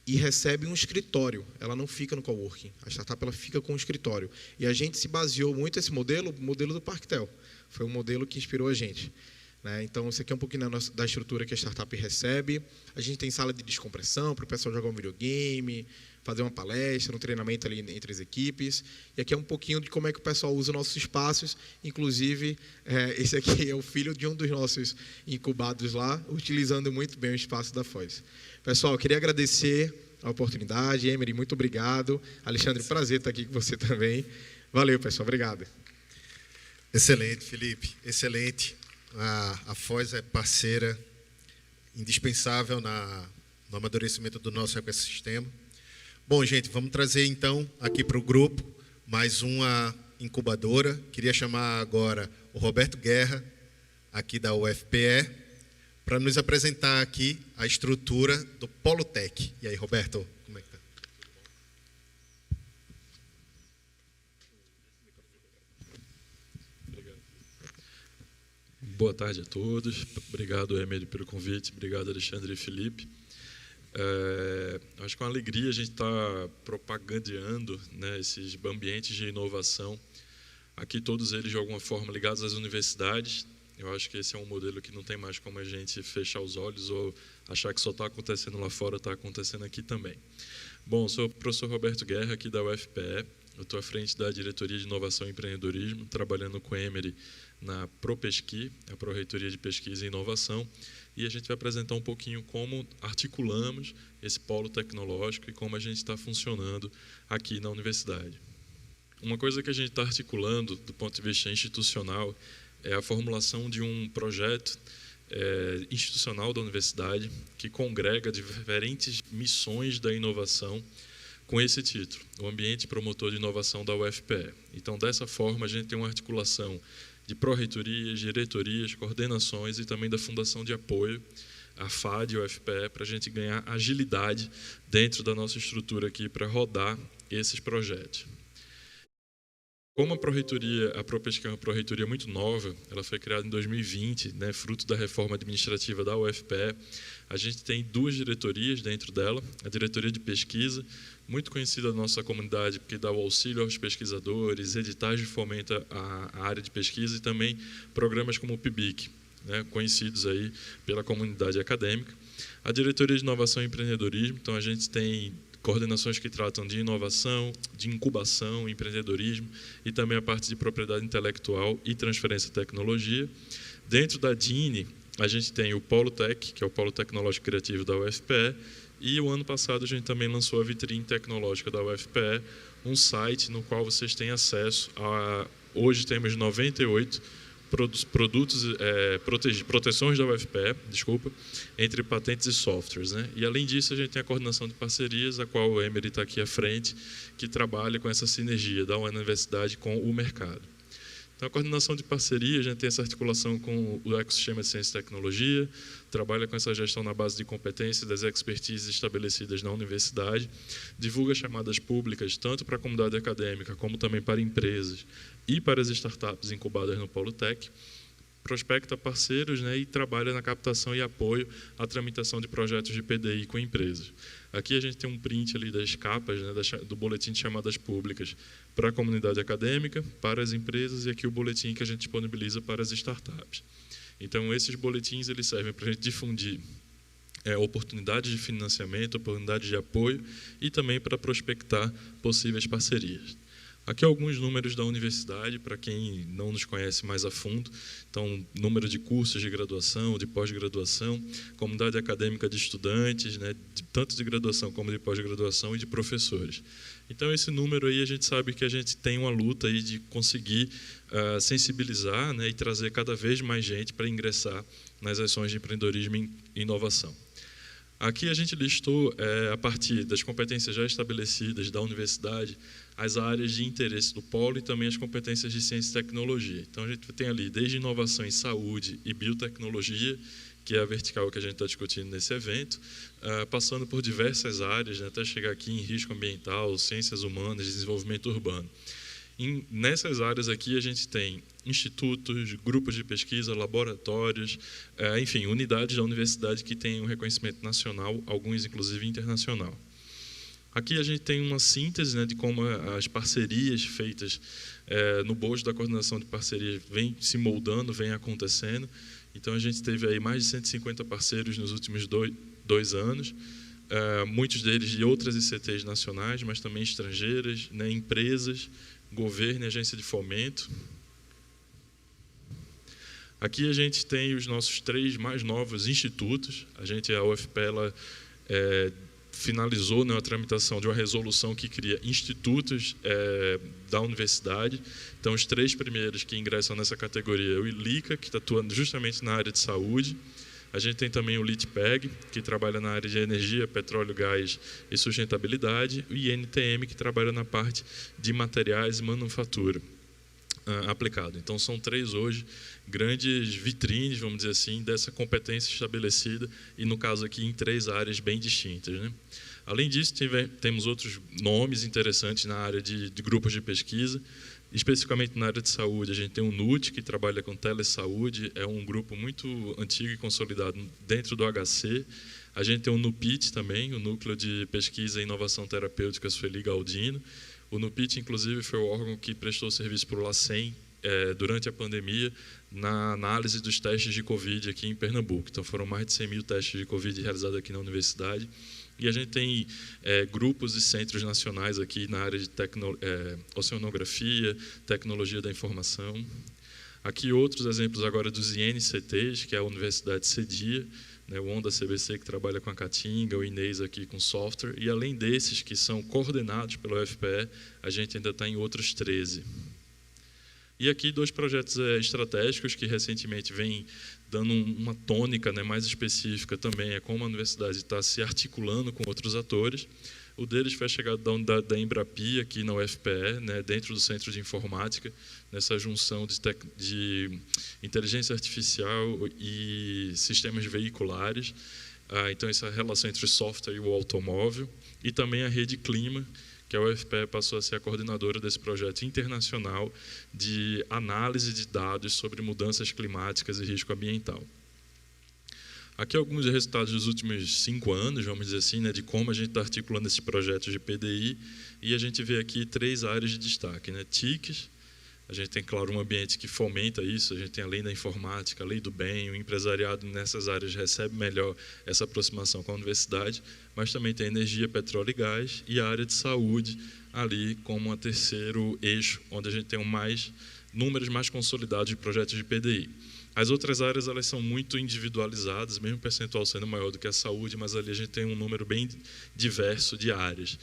Speaker 3: e recebe um escritório, ela não fica no coworking. A startup, ela fica com um escritório. E a gente se baseou muito nesse modelo, o modelo do Parktel. Foi um modelo que inspirou a gente. Então, isso aqui é um pouquinho da estrutura que a startup recebe. A gente tem sala de descompressão para o pessoal jogar um videogame, fazer uma palestra, um treinamento ali entre as equipes. E aqui é um pouquinho de como é que o pessoal usa nossos espaços. Inclusive, esse aqui é o filho de um dos nossos incubados lá, utilizando muito bem o espaço da Foz. Pessoal, eu queria agradecer a oportunidade. Emery, muito obrigado. Alexandre, prazer estar aqui com você também. Valeu, pessoal. Obrigado.
Speaker 1: Excelente, Felipe. Excelente. A Foz é parceira indispensável no amadurecimento do nosso ecossistema. Bom, gente, vamos trazer então aqui para o grupo mais uma incubadora. Queria chamar agora o Roberto Guerra, aqui da UFPE, para nos apresentar aqui a estrutura do Polotech. E aí, Roberto, como é que está?
Speaker 4: Boa tarde a todos. Obrigado, Emery, pelo convite. Obrigado, Alexandre e Felipe. Acho que é uma alegria a gente estar propagandeando, né, esses ambientes de inovação. Aqui todos eles, de alguma forma, ligados às universidades. Eu acho que esse é um modelo que não tem mais como a gente fechar os olhos ou achar que só está acontecendo lá fora, está acontecendo aqui também. Bom, sou o professor Roberto Guerra, aqui da UFPE. Eu estou à frente da Diretoria de Inovação e Empreendedorismo, trabalhando com o Emery na ProPesqui, a Pró-Reitoria de Pesquisa e Inovação, e a gente vai apresentar um pouquinho como articulamos esse polo tecnológico e como a gente está funcionando aqui na universidade. Uma coisa que a gente está articulando do ponto de vista institucional é a formulação de um projeto institucional da universidade que congrega diferentes missões da inovação com esse título, o Ambiente Promotor de Inovação da UFPE. Então, dessa forma, a gente tem uma articulação de pró-reitorias, diretorias, coordenações e também da Fundação de Apoio, a FAD e a UFPE, para a gente ganhar agilidade dentro da nossa estrutura aqui para rodar esses projetos. Como a Pró-Reitoria, a ProPesca é uma pró-reitoria muito nova, ela foi criada em 2020, né, fruto da reforma administrativa da UFPE, a gente tem 2 diretorias dentro dela, a diretoria de pesquisa, muito conhecida na nossa comunidade, porque dá o auxílio aos pesquisadores, editais de fomento à área de pesquisa e também programas como o PIBIC, né, conhecidos aí pela comunidade acadêmica. A diretoria de inovação e empreendedorismo, então a gente tem coordenações que tratam de inovação, de incubação, empreendedorismo e também a parte de propriedade intelectual e transferência de tecnologia. Dentro da DINE, a gente tem o Polo Tech, que é o Polo Tecnológico Criativo da UFPE, e o ano passado a gente também lançou a Vitrine Tecnológica da UFPE, um site no qual vocês têm acesso a... Hoje temos 98 produtos, proteções da UFPE, entre patentes e softwares, né? E além disso a gente tem a coordenação de parcerias, a qual o Emery está aqui à frente, que trabalha com essa sinergia da universidade com o mercado. Então a coordenação de parcerias, a gente tem essa articulação com o ecossistema de ciência e tecnologia, trabalha com essa gestão na base de competências das expertises estabelecidas na universidade, divulga chamadas públicas tanto para a comunidade acadêmica como também para empresas e para as startups incubadas no Polo Tech, prospecta parceiros, né, e trabalha na captação e apoio à tramitação de projetos de PDI com empresas. Aqui a gente tem um print ali das capas, né, do boletim de chamadas públicas para a comunidade acadêmica, para as empresas, e aqui o boletim que a gente disponibiliza para as startups. Então, esses boletins eles servem para a gente difundir oportunidades de financiamento, oportunidades de apoio e também para prospectar possíveis parcerias. Aqui alguns números da universidade, para quem não nos conhece mais a fundo. Então, número de cursos de graduação, de pós-graduação, comunidade acadêmica de estudantes, né, tanto de graduação como de pós-graduação e de professores. Então, esse número aí a gente sabe que a gente tem uma luta aí de conseguir sensibilizar, né, e trazer cada vez mais gente para ingressar nas ações de empreendedorismo e inovação. Aqui a gente listou, a partir das competências já estabelecidas da universidade, as áreas de interesse do polo e também as competências de ciência e tecnologia. Então, a gente tem ali desde inovação em saúde e biotecnologia, que é a vertical que a gente está discutindo nesse evento, passando por diversas áreas, né, até chegar aqui em risco ambiental, ciências humanas, desenvolvimento urbano. Nessas áreas aqui a gente tem institutos, grupos de pesquisa, laboratórios, enfim, unidades da universidade que têm um reconhecimento nacional, alguns inclusive internacional. Aqui a gente tem uma síntese, né, de como as parcerias feitas no bojo da coordenação de parcerias vem se moldando, vem acontecendo. Então a gente teve aí mais de 150 parceiros nos últimos dois anos, muitos deles de outras ICTs nacionais, mas também estrangeiras, né, empresas, governo e agência de fomento. Aqui a gente tem os nossos 3 mais novos institutos. A UFPE ela, finalizou, né, a tramitação de uma resolução que cria institutos da universidade. Então, os 3 primeiros que ingressam nessa categoria é o ILICA, que está atuando justamente na área de saúde. A gente tem também o LITPEG, que trabalha na área de energia, petróleo, gás e sustentabilidade, e o INTM, que trabalha na parte de materiais e manufatura aplicado. Então, são 3 hoje grandes vitrines, vamos dizer assim, dessa competência estabelecida, e no caso aqui em 3 áreas bem distintas, né? Além disso, temos outros nomes interessantes na área de grupos de pesquisa. Especificamente na área de saúde, a gente tem o NUT, que trabalha com telesaúde, é um grupo muito antigo e consolidado dentro do HC. A gente tem o NUPIT também, o Núcleo de Pesquisa e Inovação Terapêutica Sueli Galdino. O NUPIT, inclusive, foi o órgão que prestou serviço para o LACEN durante a pandemia, na análise dos testes de Covid aqui em Pernambuco. Então, foram mais de 100 mil testes de Covid realizados aqui na universidade. E a gente tem grupos e centros nacionais aqui na área de oceanografia, tecnologia da informação. Aqui outros exemplos agora dos INCTs, que é a Universidade CEDIA, né, o ONDA CBC, que trabalha com a Caatinga, o Inês aqui com software. E além desses, que são coordenados pela UFPE, a gente ainda está em outros 13. E aqui 2 projetos estratégicos que recentemente vêm dando uma tônica, né, mais específica também, é como a universidade está se articulando com outros atores. O deles foi a chegada da Embrapi aqui na UFPE, né, dentro do Centro de Informática, nessa junção de inteligência artificial e sistemas veiculares. Então, essa relação entre o software e o automóvel. E também a Rede Clima, que a UFPE passou a ser a coordenadora desse projeto internacional de análise de dados sobre mudanças climáticas e risco ambiental. Aqui alguns resultados dos últimos 5 anos, vamos dizer assim, né, de como a gente está articulando esses projetos de PDI, e a gente vê aqui 3 áreas de destaque, né? TICs, a gente tem, claro, um ambiente que fomenta isso, a gente tem a lei da informática, a lei do bem, o empresariado nessas áreas recebe melhor essa aproximação com a universidade, mas também tem energia, petróleo e gás, e a área de saúde ali como um terceiro eixo, onde a gente tem números mais consolidados de projetos de PDI. As outras áreas elas são muito individualizadas, mesmo o percentual sendo maior do que a saúde, mas ali a gente tem um número bem diverso de áreas.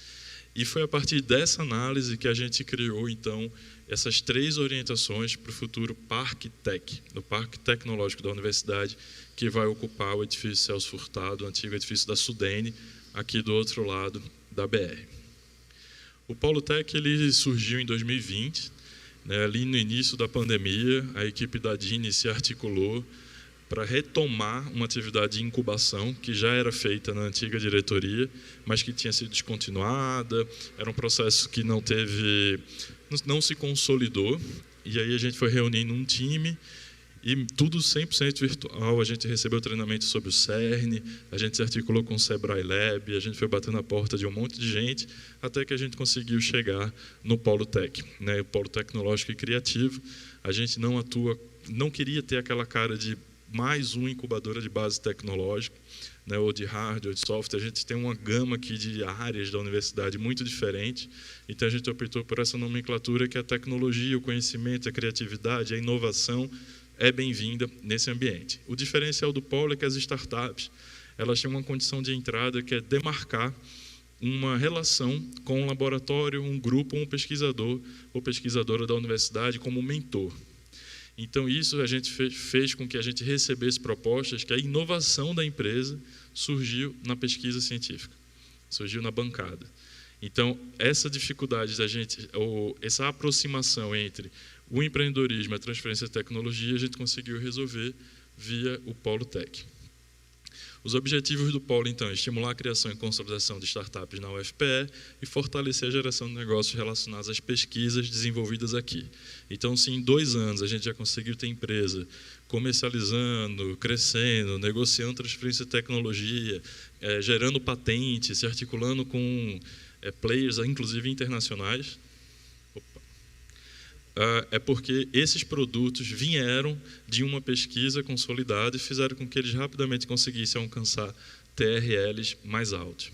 Speaker 4: E foi a partir dessa análise que a gente criou, então, essas 3 orientações para o futuro Parque Tech, do Parque Tecnológico da Universidade, que vai ocupar o edifício Celso Furtado, o antigo edifício da Sudene, aqui do outro lado da BR. O Polo Tech ele surgiu em 2020, né, ali no início da pandemia, a equipe da DINE se articulou para retomar uma atividade de incubação que já era feita na antiga diretoria, mas que tinha sido descontinuada, era um processo que não se consolidou, e aí a gente foi reunindo um time, e tudo 100% virtual, a gente recebeu treinamento sobre o CERN, a gente se articulou com o Sebrae Lab, a gente foi batendo a porta de um monte de gente, até que a gente conseguiu chegar no Polo Tech, né, o Polo Tecnológico e Criativo. A gente não queria ter aquela cara de mais uma incubadora de base tecnológica, né, ou de hardware, ou de software. A gente tem uma gama aqui de áreas da universidade muito diferente, então a gente optou por essa nomenclatura que a tecnologia, o conhecimento, a criatividade, a inovação é bem-vinda nesse ambiente. O diferencial do Polo é que as startups elas têm uma condição de entrada que é demarcar uma relação com um laboratório, um grupo, um pesquisador ou pesquisadora da universidade como mentor. Então, isso a gente fez com que a gente recebesse propostas que a inovação da empresa surgiu na pesquisa científica, surgiu na bancada. Então, essa dificuldade da gente, ou essa aproximação entre o empreendedorismo e a transferência de tecnologia, a gente conseguiu resolver via o Polo Tech. Os objetivos do Polo, então, é estimular a criação e consolidação de startups na UFPE e fortalecer a geração de negócios relacionados às pesquisas desenvolvidas aqui. Então, se em 2 anos a gente já conseguiu ter empresa comercializando, crescendo, negociando transferência de tecnologia, gerando patentes, se articulando com players, inclusive internacionais, é porque esses produtos vieram de uma pesquisa consolidada e fizeram com que eles rapidamente conseguissem alcançar TRLs mais altos.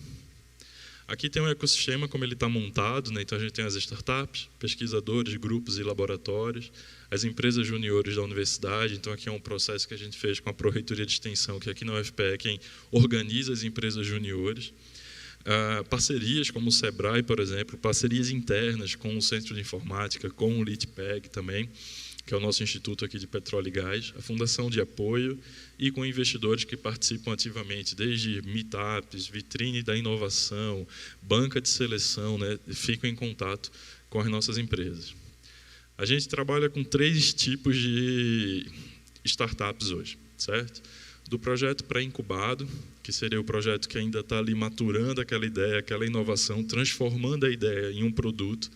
Speaker 4: Aqui tem um ecossistema como ele está montado, né? Então a gente tem as startups, pesquisadores, grupos e laboratórios, as empresas juniores da universidade. Então aqui é um processo que a gente fez com a Pró-Reitoria de Extensão, que aqui na UFPE é quem organiza as empresas juniores. Parcerias como o Sebrae, por exemplo, parcerias internas com o Centro de Informática, com o LITPEG também, que é o nosso instituto aqui de petróleo e gás, a fundação de apoio e com investidores que participam ativamente, desde meetups, vitrine da inovação, banca de seleção, né, ficam em contato com as nossas empresas. A gente trabalha com 3 tipos de startups hoje, certo? Do projeto pré-incubado, que seria o projeto que ainda está ali maturando aquela ideia, aquela inovação, transformando a ideia em um produto.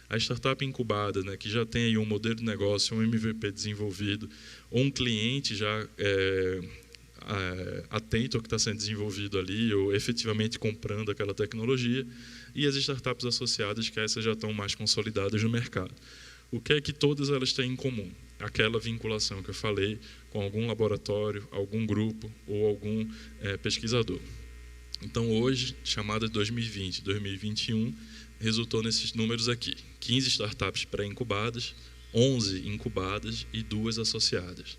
Speaker 4: A startup incubada, né, que já tem aí um modelo de negócio, um MVP desenvolvido, ou um cliente já atento ao que está sendo desenvolvido ali, ou efetivamente comprando aquela tecnologia, e as startups associadas, que essas já estão mais consolidadas no mercado. O que é que todas elas têm em comum? Aquela vinculação que eu falei com algum laboratório, algum grupo ou algum pesquisador. Então, hoje, chamada de 2020, 2021, resultou nesses números aqui. 15 startups pré-incubadas, 11 incubadas e 2 associadas.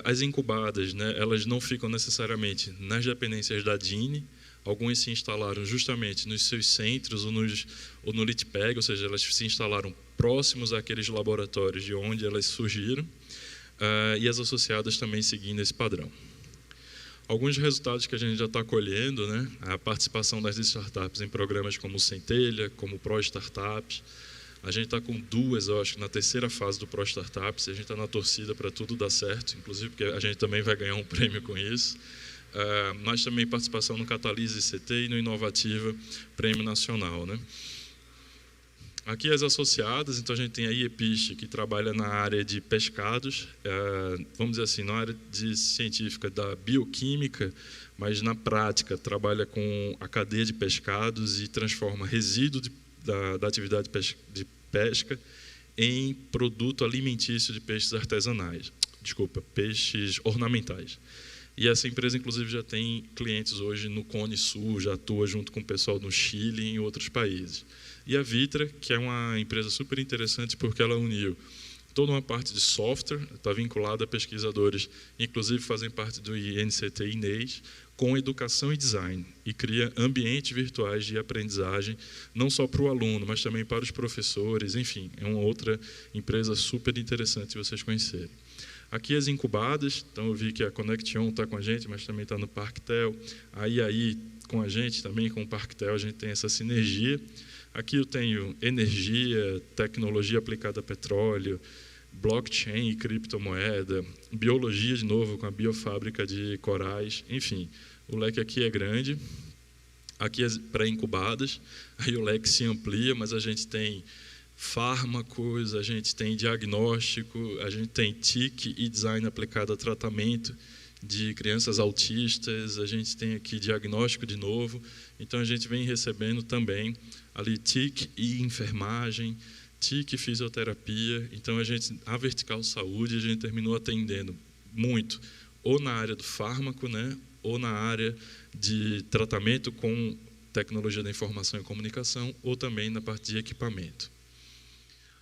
Speaker 4: As incubadas, né, elas não ficam necessariamente nas dependências da DINE, algumas se instalaram justamente nos seus centros ou no LITPEG, ou seja, elas se instalaram próximos àqueles laboratórios de onde elas surgiram, e as associadas também seguindo esse padrão. Alguns resultados que a gente já está colhendo, né? A participação das startups em programas como o Centelha, como o Pro Startups. A gente está com 2, eu acho, na 3ª fase do Pro Startups, e a gente está na torcida para tudo dar certo, inclusive porque a gente também vai ganhar um prêmio com isso. Mas também participação no Catalise CT e no Inovativa Prêmio Nacional, né? Aqui as associadas, então a gente tem a IEPIST, que trabalha na área de pescados, vamos dizer assim, na área científica da bioquímica, mas na prática trabalha com a cadeia de pescados e transforma resíduo da atividade de pesca em produto alimentício de peixes artesanais, peixes ornamentais. E essa empresa, inclusive, já tem clientes hoje no Cone Sul, já atua junto com o pessoal no Chile e em outros países. E a Vitra, que é uma empresa super interessante porque ela uniu toda uma parte de software, está vinculada a pesquisadores, inclusive fazem parte do INCT e INES, com educação e design, e cria ambientes virtuais de aprendizagem, não só para o aluno, mas também para os professores, enfim, é uma outra empresa super interessante de vocês conhecerem. Aqui as incubadas, então eu vi que a Connection está com a gente, mas também está no Parktel, a IAI com a gente também, com o Parktel, a gente tem essa sinergia. Aqui eu tenho energia, tecnologia aplicada a petróleo, blockchain e criptomoeda, biologia de novo com a biofábrica de corais, enfim, o leque aqui é grande. Aqui as pré-incubadas, aí o leque se amplia, mas a gente tem fármacos, a gente tem diagnóstico, a gente tem TIC e design aplicado a tratamento de crianças autistas, a gente tem aqui diagnóstico de novo, então a gente vem recebendo também ali TIC e enfermagem, TIC e fisioterapia, então a Vertical Saúde, a gente terminou atendendo muito, ou na área do fármaco, né, ou na área de tratamento com tecnologia da informação e comunicação, ou também na parte de equipamento.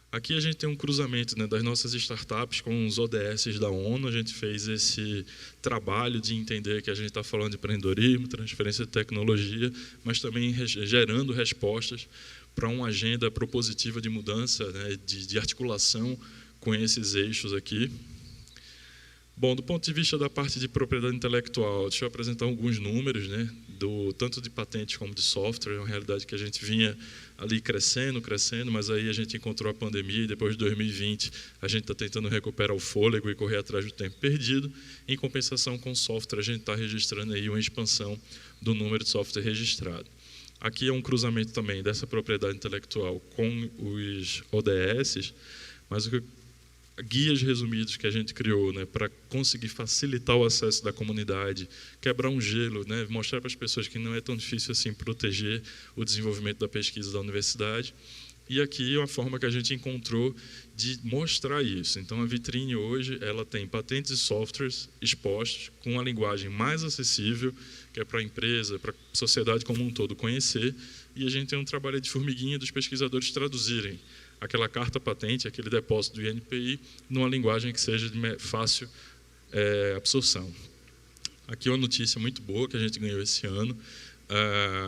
Speaker 4: Aqui a gente tem um cruzamento, né, das nossas startups com os ODS da ONU. A gente fez esse trabalho de entender que a gente está falando de empreendedorismo, transferência de tecnologia, mas também gerando respostas para uma agenda propositiva de mudança, né, de articulação com esses eixos aqui. Bom, do ponto de vista da parte de propriedade intelectual, deixa eu apresentar alguns números, né, tanto de patentes como de software. É uma realidade que a gente vinha ali crescendo, mas aí a gente encontrou a pandemia e depois de 2020 a gente está tentando recuperar o fôlego e correr atrás do tempo perdido. Em compensação com o software, a gente está registrando aí uma expansão do número de software registrado. Aqui é um cruzamento também dessa propriedade intelectual com os ODS, mas guias resumidos que a gente criou, né, para conseguir facilitar o acesso da comunidade, quebrar um gelo, né, mostrar para as pessoas que não é tão difícil assim proteger o desenvolvimento da pesquisa da universidade. E aqui é uma forma que a gente encontrou de mostrar isso. Então, a vitrine hoje ela tem patentes e softwares expostos com uma linguagem mais acessível, que é para a empresa, para a sociedade como um todo conhecer, e a gente tem um trabalho de formiguinha dos pesquisadores traduzirem aquela carta patente, aquele depósito do INPI, numa linguagem que seja de fácil absorção. Aqui uma notícia muito boa que a gente ganhou esse ano,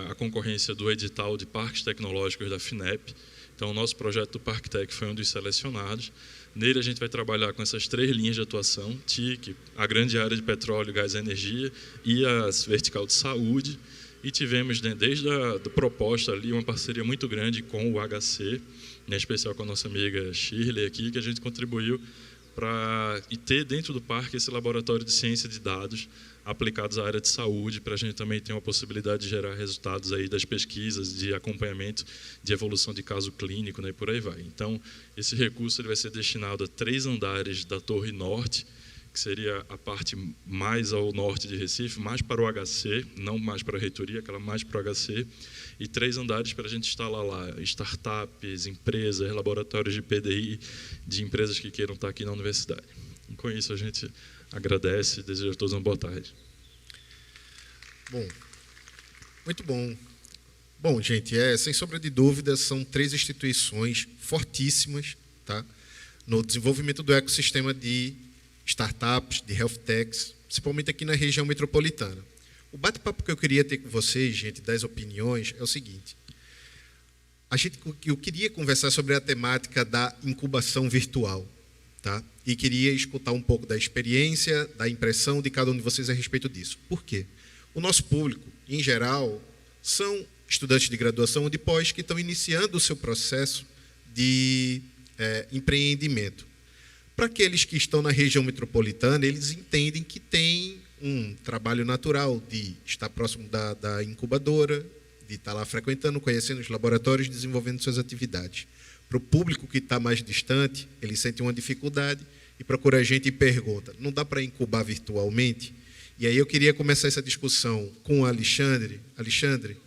Speaker 4: a concorrência do edital de parques tecnológicos da FINEP. Então, o nosso projeto do Parktec foi um dos selecionados. Nele, a gente vai trabalhar com essas 3 linhas de atuação, TIC, a grande área de petróleo, gás e energia, e a vertical de saúde. E tivemos, né, desde a proposta ali, uma parceria muito grande com o HC, em especial com a nossa amiga Shirley aqui, que a gente contribuiu para ter dentro do parque esse laboratório de ciência de dados aplicados à área de saúde, para a gente também ter uma possibilidade de gerar resultados aí das pesquisas de acompanhamento de evolução de caso clínico, né, e por aí vai. Então, esse recurso ele vai ser destinado a 3 andares da Torre Norte, que seria a parte mais ao norte de Recife, mais para o HC, não mais para a reitoria, aquela mais para o HC, e 3 andares para a gente instalar lá startups, empresas, laboratórios de PDI, de empresas que queiram estar aqui na universidade. E com isso a gente agradece e deseja a todos uma boa tarde.
Speaker 1: Bom, muito bom. Bom, gente, sem sombra de dúvida, são 3 instituições fortíssimas, tá, no desenvolvimento do ecossistema de startups, de health techs, principalmente aqui na região metropolitana. O bate-papo que eu queria ter com vocês, gente, das opiniões, é o seguinte. Eu queria conversar sobre a temática da incubação virtual, tá? E queria escutar um pouco da experiência, da impressão de cada um de vocês a respeito disso. Por quê? O nosso público, em geral, são estudantes de graduação ou de pós que estão iniciando o seu processo de empreendimento. Para aqueles que estão na região metropolitana, eles entendem que tem um trabalho natural de estar próximo da incubadora, de estar lá frequentando, conhecendo os laboratórios, desenvolvendo suas atividades. Para o público que está mais distante, ele sente uma dificuldade e procura a gente e pergunta, não dá para incubar virtualmente? E aí eu queria começar essa discussão com o Alexandre. Alexandre,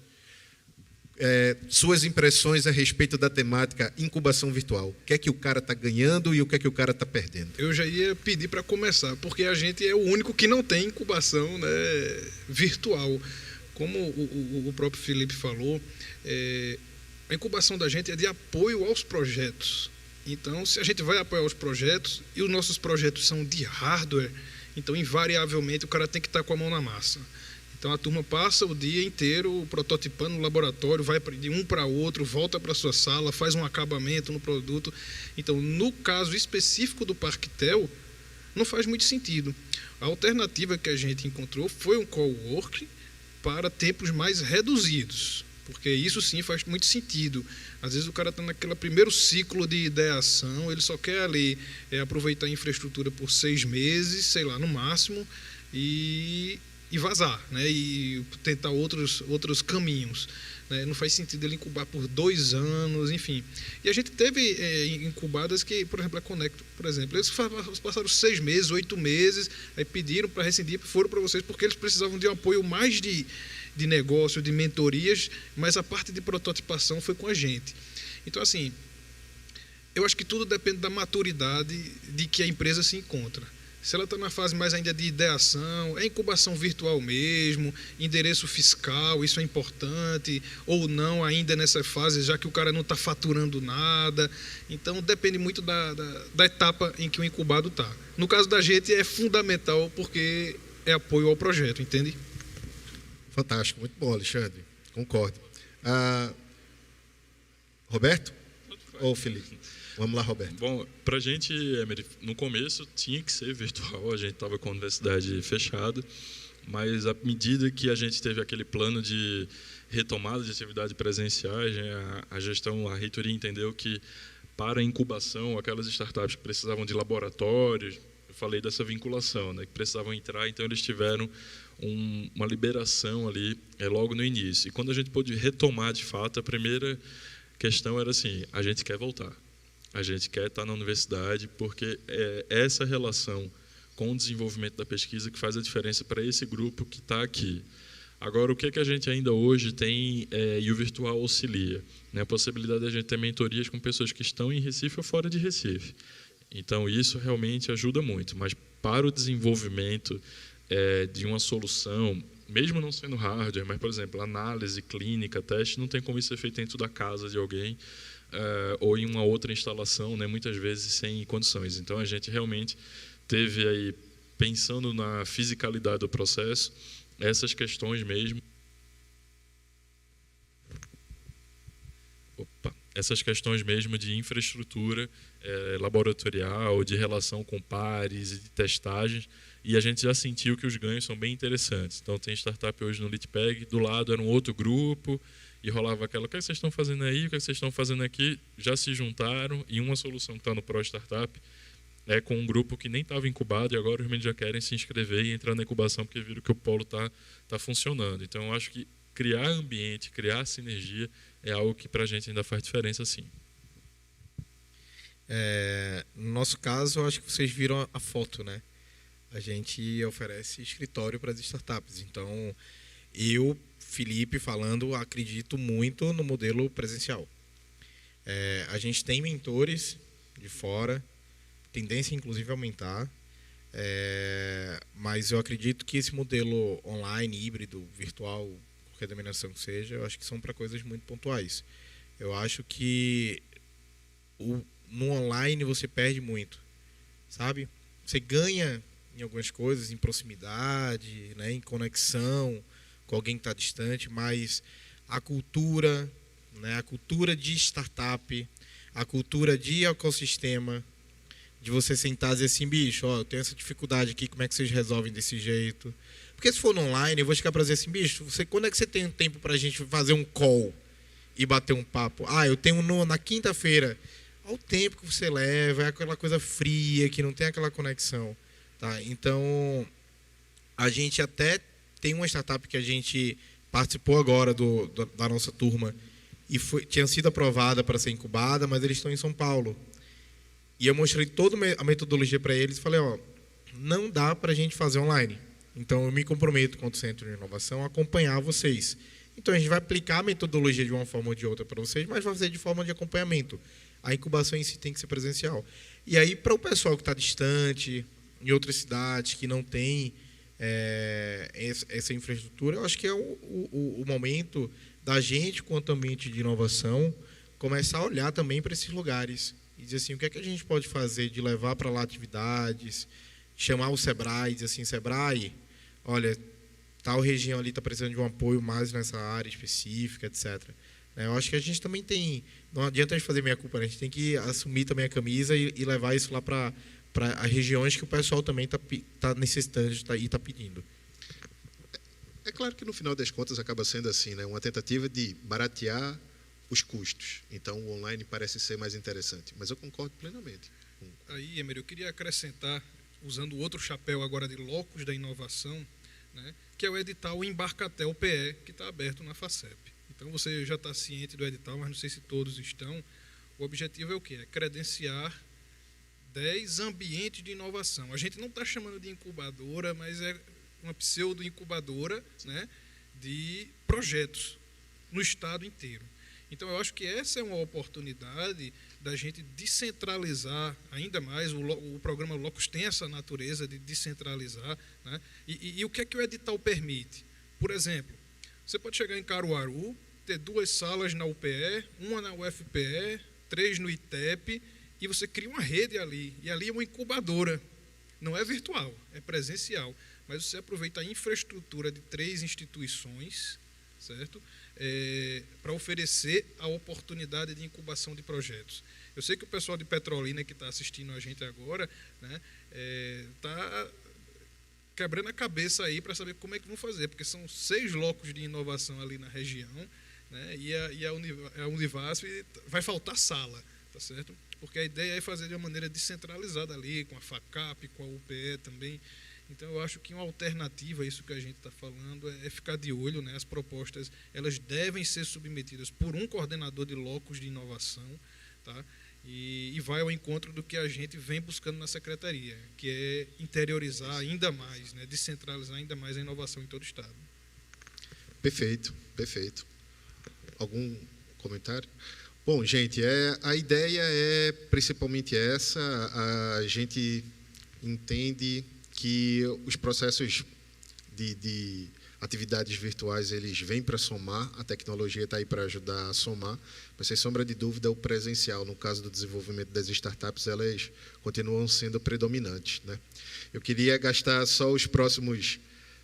Speaker 1: suas impressões a respeito da temática incubação virtual. O que é que o cara está ganhando e o que é que o cara está perdendo?
Speaker 2: Eu já ia pedir para começar, porque a gente é o único que não tem incubação, né, virtual. Como o próprio Felipe falou, a incubação da gente é de apoio aos projetos. Então, se a gente vai apoiar os projetos, e os nossos projetos são de hardware, então, invariavelmente, o cara tem que estar com a mão na massa. Então, a turma passa o dia inteiro prototipando no laboratório, vai de um para outro, volta para a sua sala, faz um acabamento no produto. Então, no caso específico do Parquetel, não faz muito sentido. A alternativa que a gente encontrou foi um coworking para tempos mais reduzidos, porque isso sim faz muito sentido. Às vezes o cara está naquele primeiro ciclo de ideação, ele só quer ali aproveitar a infraestrutura por 6 meses, sei lá, no máximo, e vazar, né? E tentar outros caminhos. Né? Não faz sentido ele incubar por 2 anos, enfim. E a gente teve incubadas que, por exemplo, a Conecto, por exemplo, eles passaram 6 meses, 8 meses, aí pediram para rescindir, foram para vocês, porque eles precisavam de um apoio mais de negócio, de mentorias, mas a parte de prototipação foi com a gente. Então, assim, eu acho que tudo depende da maturidade de que a empresa se encontra. Se ela está na fase mais ainda de ideação, é incubação virtual mesmo, endereço fiscal, isso é importante, ou não ainda nessa fase, já que o cara não está faturando nada. Então, depende muito da etapa em que o incubado está. No caso da gente, é fundamental, porque é apoio ao projeto, entende?
Speaker 1: Fantástico, muito bom, Alexandre. Concordo. Roberto ou Felipe? Vamos lá, Roberto.
Speaker 4: Bom, para a gente, Emery, no começo tinha que ser virtual, a gente estava com a universidade fechada, mas à medida que a gente teve aquele plano de retomada de atividades presenciais, a gestão, a reitoria entendeu que para a incubação, aquelas startups que precisavam de laboratórios, eu falei dessa vinculação, né, que precisavam entrar, então eles tiveram uma liberação ali logo no início. E quando a gente pôde retomar de fato, a primeira questão era assim, a gente quer voltar. A gente quer estar na universidade porque é essa relação com o desenvolvimento da pesquisa que faz a diferença para esse grupo que está aqui. Agora, o que a gente ainda hoje tem e o virtual auxilia? Né? A possibilidade de a gente ter mentorias com pessoas que estão em Recife ou fora de Recife. Então, isso realmente ajuda muito. Mas para o desenvolvimento de uma solução, mesmo não sendo hardware, mas, por exemplo, análise clínica, teste, não tem como isso ser feito dentro da casa de alguém, ou em uma outra instalação, né, muitas vezes sem condições. Então, a gente realmente teve aí, pensando na fisicalidade do processo, essas questões mesmo. Essas questões mesmo de infraestrutura laboratorial, de relação com pares e de testagens, e a gente já sentiu que os ganhos são bem interessantes. Então, tem startup hoje no Litpeg, do lado era um outro grupo, e rolava aquela, o que vocês estão fazendo aí, o que vocês estão fazendo aqui, já se juntaram, e uma solução que está no Pro Startup é com um grupo que nem estava incubado, e agora os meninos já querem se inscrever e entrar na incubação, porque viram que o polo está funcionando. Então, eu acho que criar ambiente, criar sinergia, é algo que para a gente ainda faz diferença, sim.
Speaker 3: No nosso caso, eu acho que vocês viram a foto, né? A gente oferece escritório para as startups. Então, eu, Felipe, falando, acredito muito no modelo presencial. A gente tem mentores de fora, tendência inclusive a aumentar, mas eu acredito que esse modelo online, híbrido, virtual, qualquer denominação que seja, eu acho que são para coisas muito pontuais. Eu acho que no online você perde muito, sabe? Você ganha em algumas coisas, em proximidade, né, em conexão com alguém que está distante, mas a cultura, né, a cultura de startup, a cultura de ecossistema, de você sentar e dizer assim, bicho, ó, eu tenho essa dificuldade aqui, como é que vocês resolvem desse jeito? Porque se for no online, eu vou chegar para dizer assim, bicho, quando é que você tem um tempo para a gente fazer um call e bater um papo? Eu tenho na quinta-feira. Olha o tempo que você leva, é aquela coisa fria, que não tem aquela conexão. Tá? Então, a gente até tem uma startup que a gente participou agora da nossa turma e tinha sido aprovada para ser incubada, mas eles estão em São Paulo. E eu mostrei toda a metodologia para eles e falei, não dá para a gente fazer online. Então, eu me comprometo com o Centro de Inovação a acompanhar vocês. Então, a gente vai aplicar a metodologia de uma forma ou de outra para vocês, mas vai fazer de forma de acompanhamento. A incubação em si tem que ser presencial. E aí, para o pessoal que está distante, em outras cidades, que não tem essa infraestrutura, eu acho que é o momento da gente, quanto ambiente de inovação, começar a olhar também para esses lugares. E dizer assim, o que é que a gente pode fazer de levar para lá atividades, chamar o Sebrae, dizer assim, Sebrae, olha, tal região ali está precisando de um apoio mais nessa área específica, etc. Eu acho que a gente também tem, não adianta a gente fazer meia culpa, né? A gente tem que assumir também a camisa e levar isso lá para as regiões que o pessoal também está necessitando e está pedindo.
Speaker 1: É claro que no final das contas acaba sendo assim, né? Uma tentativa de baratear os custos. Então, o online parece ser mais interessante. Mas eu concordo plenamente.
Speaker 2: Aí, Emer, eu queria acrescentar, usando outro chapéu agora de locus da inovação, né, que é o edital Embarcatel PE, que está aberto na FACEP. Então, você já está ciente do edital, mas não sei se todos estão. O objetivo é o quê? É credenciar 10 ambientes de inovação. A gente não está chamando de incubadora, mas é uma pseudo-incubadora, né, de projetos no estado inteiro. Então, eu acho que essa é uma oportunidade da gente descentralizar ainda mais. O programa Locus tem essa natureza de descentralizar, né? E o que é que o edital permite? Por exemplo, você pode chegar em Caruaru, ter 2 salas na UPE, uma na UFPE, 3 no ITEP, e você cria uma rede ali. E ali é uma incubadora. Não é virtual, é presencial. Mas você aproveita a infraestrutura de 3 instituições, certo? Para oferecer a oportunidade de incubação de projetos. Eu sei que o pessoal de Petrolina que está assistindo a gente agora, né, está quebrando a cabeça aí para saber como é que vão fazer, porque são 6 locos de inovação ali na região, né, e a Univasf vai faltar sala, tá certo? Porque a ideia é fazer de uma maneira descentralizada ali, com a FACAP, com a UPE também. Então, eu acho que uma alternativa a isso que a gente está falando é ficar de olho, né? As propostas, elas devem ser submetidas por um coordenador de locus de inovação, tá? E vai ao encontro do que a gente vem buscando na secretaria, que é interiorizar ainda mais, né? Descentralizar ainda mais a inovação em todo o estado.
Speaker 1: Perfeito, perfeito. Algum comentário? Bom, gente, a ideia é principalmente essa. A gente entende que os processos de atividades virtuais, eles vêm para somar, a tecnologia está aí para ajudar a somar, mas sem sombra de dúvida o presencial, no caso do desenvolvimento das startups, elas continuam sendo predominantes, né? Eu queria gastar só os próximos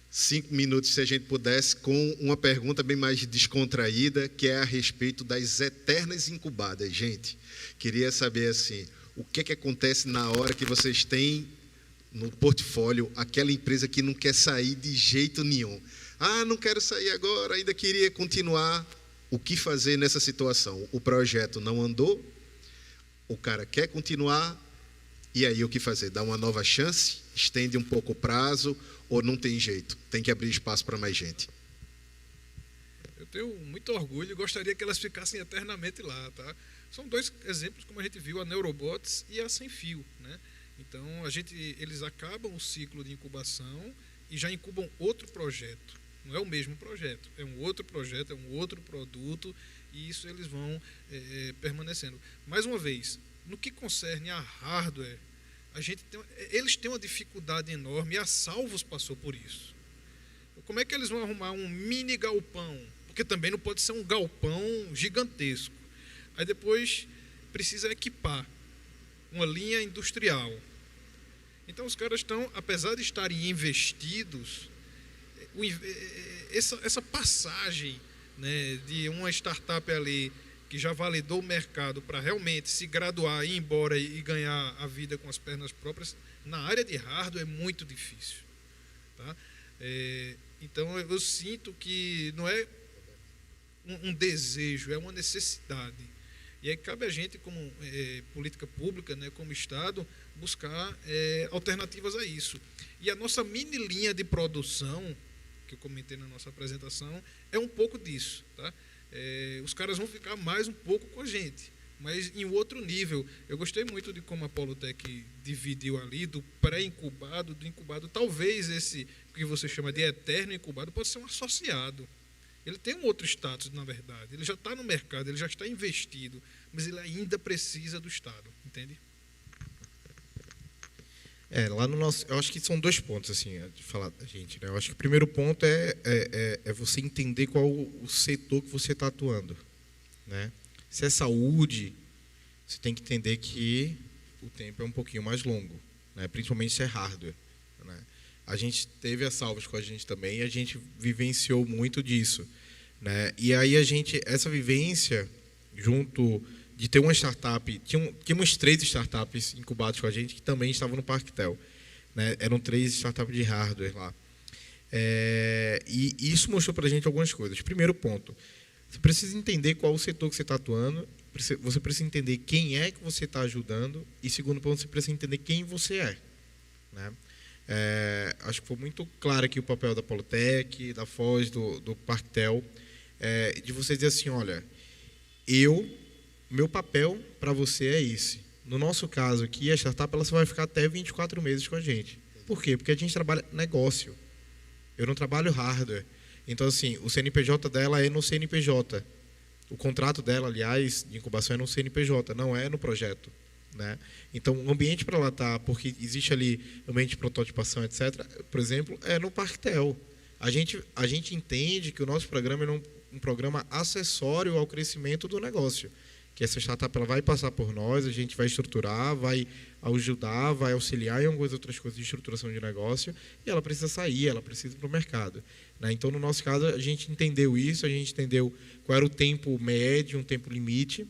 Speaker 1: 5 minutos, se a gente pudesse, com uma pergunta bem mais descontraída, que é a respeito das eternas incubadas. Gente, queria saber assim, o que acontece na hora que vocês têm no portfólio aquela empresa que não quer sair de jeito nenhum. Não quero sair agora, ainda queria continuar. O que fazer nessa situação? O projeto não andou, o cara quer continuar, e aí o que fazer? Dá uma nova chance? Estende um pouco o prazo ou não tem jeito? Tem que abrir espaço para mais gente.
Speaker 2: Eu tenho muito orgulho e gostaria que elas ficassem eternamente lá, tá? São 2 exemplos, como a gente viu, a Neurobots e a Sem Fio, né? Então, eles acabam o ciclo de incubação e já incubam outro projeto. Não é o mesmo projeto, é um outro projeto, é um outro produto, e isso eles vão permanecendo. Mais uma vez, no que concerne a hardware, eles têm uma dificuldade enorme, e a Salvos passou por isso. Como é que eles vão arrumar um mini galpão? Porque também não pode ser um galpão gigantesco. Aí depois precisa equipar uma linha industrial. Então, os caras estão, apesar de estarem investidos, essa passagem, né, de uma startup ali que já validou o mercado para realmente se graduar, ir embora e ganhar a vida com as pernas próprias, na área de hardware é muito difícil. Tá? Então, eu sinto que não é um desejo, é uma necessidade. E aí cabe a gente, como política pública, né, como Estado, buscar alternativas a isso. E a nossa mini linha de produção, que que eu comentei na nossa apresentação, é um pouco disso. Tá? Os caras vão ficar mais um pouco com a gente, mas em outro nível. Eu gostei muito de como a Polutech dividiu ali, do pré-incubado, do incubado. Talvez esse que você chama de eterno incubado pode ser um associado. Ele tem um outro status, na verdade. Ele já está no mercado, ele já está investido, mas ele ainda precisa do Estado, entende?
Speaker 5: Lá no nosso, eu acho que são 2 pontos assim de falar da gente, né? Eu acho que o primeiro ponto é você entender qual o setor que você está atuando, né? Se é saúde, você tem que entender que o tempo é um pouquinho mais longo, né? Principalmente se é hardware, né? A gente teve a Salvos com a gente também e a gente vivenciou muito disso, né? E aí essa vivência junto de ter uma startup, tínhamos 3 startups incubadas com a gente que também estavam no Parktel, né? Eram 3 startups de hardware lá. E isso mostrou para a gente algumas coisas. Primeiro ponto, você precisa entender qual o setor que você está atuando, você precisa entender quem é que você está ajudando, e segundo ponto, você precisa entender quem você é, né? Acho que foi muito claro aqui o papel da Polutech, da Foz, do Parktel, de você dizer assim, olha, meu papel para você é esse. No nosso caso aqui, a startup ela só vai ficar até 24 meses com a gente. Por quê? Porque a gente trabalha negócio. Eu não trabalho hardware. Então, assim, o CNPJ dela é no CNPJ. O contrato dela, aliás, de incubação é no CNPJ, não é no projeto, né? Então, o ambiente para ela estar, porque existe ali ambiente de prototipação, etc., por exemplo, é no Parktel. A gente entende que o nosso programa é um programa acessório ao crescimento do negócio. Que essa startup ela vai passar por nós, a gente vai estruturar, vai ajudar, vai auxiliar em algumas outras coisas de estruturação de negócio, e ela precisa sair, ela precisa ir para o mercado, né? Então, no nosso caso, a gente entendeu isso, a gente entendeu qual era o tempo médio, um tempo limite,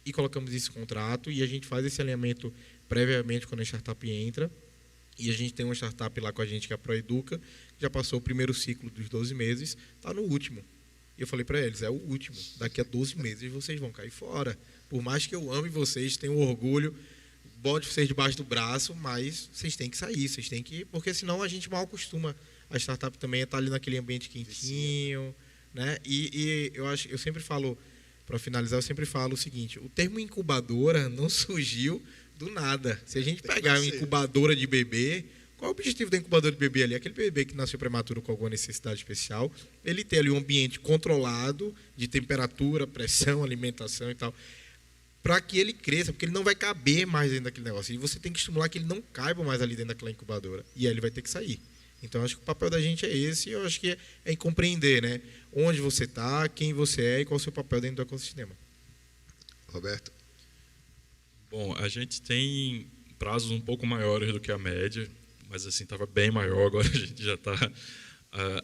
Speaker 5: e colocamos esse contrato, e a gente faz esse alinhamento previamente quando a startup entra, e a gente tem uma startup lá com a gente, que é a ProEduca, que já passou o primeiro ciclo dos 12 meses, está no último. E eu falei para eles, é o último, daqui a 12 meses vocês vão cair fora. Por mais que eu ame vocês, tenho orgulho, bote vocês debaixo do braço, mas vocês têm que sair, vocês têm que, porque senão a gente mal acostuma. A startup também está ali naquele ambiente quentinho, né? E eu sempre falo, para finalizar, eu sempre falo o seguinte, o termo incubadora não surgiu do nada. Se a gente pegar uma incubadora de bebê, qual é o objetivo da incubadora de bebê ali? Aquele bebê que nasceu prematuro com alguma necessidade especial, ele tem ali um ambiente controlado de temperatura, pressão, alimentação e tal, para que ele cresça, porque ele não vai caber mais dentro daquele negócio. E você tem que estimular que ele não caiba mais ali dentro daquela incubadora. E aí ele vai ter que sair. Então, acho que o papel da gente é esse, e eu acho que é compreender, né? Onde você está, quem você é e qual é o seu papel dentro do ecossistema.
Speaker 1: Roberto?
Speaker 4: Bom, a gente tem prazos um pouco maiores do que a média, mas assim estava bem maior, agora a gente já está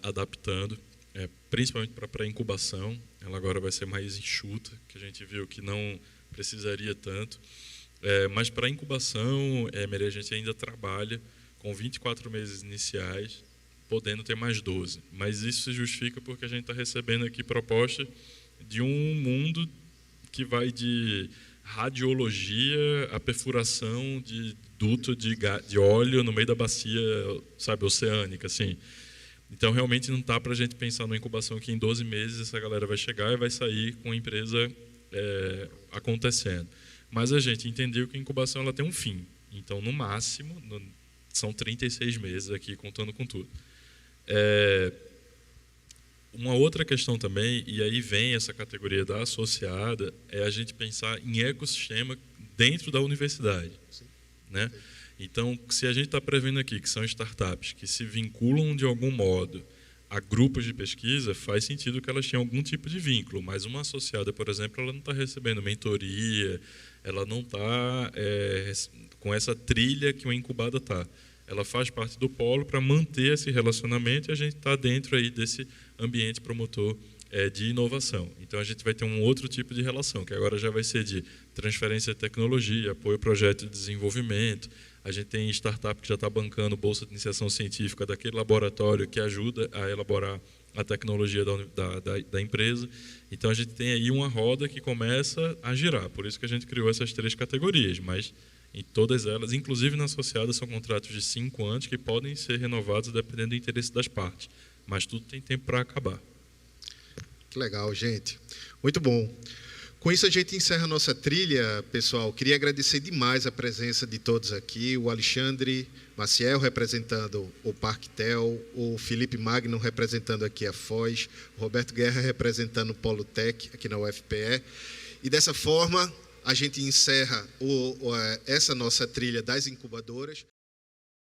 Speaker 4: adaptando, principalmente para a pré-incubação. Ela agora vai ser mais enxuta, que a gente viu que não precisaria tanto. Mas para a incubação, a gente ainda trabalha com 24 meses iniciais, podendo ter mais 12. Mas isso se justifica porque a gente está recebendo aqui proposta de um mundo que vai de radiologia a perfuração de duto de óleo no meio da bacia, sabe, oceânica, assim. Então, realmente não está para a gente pensar numa incubação que em 12 meses essa galera vai chegar e vai sair com a empresa acontecendo. Mas a gente entendeu que a incubação ela tem um fim. Então, no máximo, são 36 meses aqui, contando com tudo. Uma outra questão também, e aí vem essa categoria da associada, é a gente pensar em ecossistema dentro da universidade, né? Então, se a gente está prevendo aqui que são startups que se vinculam de algum modo a grupos de pesquisa, faz sentido que elas tenham algum tipo de vínculo, mas uma associada, por exemplo, ela não está recebendo mentoria, ela não está com essa trilha que uma incubada está. Ela faz parte do polo para manter esse relacionamento e a gente está dentro aí desse ambiente promotor de inovação. Então, a gente vai ter um outro tipo de relação, que agora já vai ser de transferência de tecnologia, apoio ao projeto de desenvolvimento. A gente tem startup que já está bancando bolsa de iniciação científica daquele laboratório que ajuda a elaborar a tecnologia da empresa. Então, a gente tem aí uma roda que começa a girar. Por isso que a gente criou essas 3 categorias, mas em todas elas, inclusive na associada, são contratos de 5 anos que podem ser renovados dependendo do interesse das partes. mas tudo tem tempo para acabar.
Speaker 1: Que legal, gente. Muito bom. Com isso, a gente encerra a nossa trilha, pessoal. Queria agradecer demais a presença de todos aqui. O Alexandre Maciel, representando o Parquetel, o Felipe Magno, representando aqui a Foz, o Roberto Guerra, representando o Polutec, aqui na UFPE. E, dessa forma, a gente encerra essa nossa trilha das incubadoras.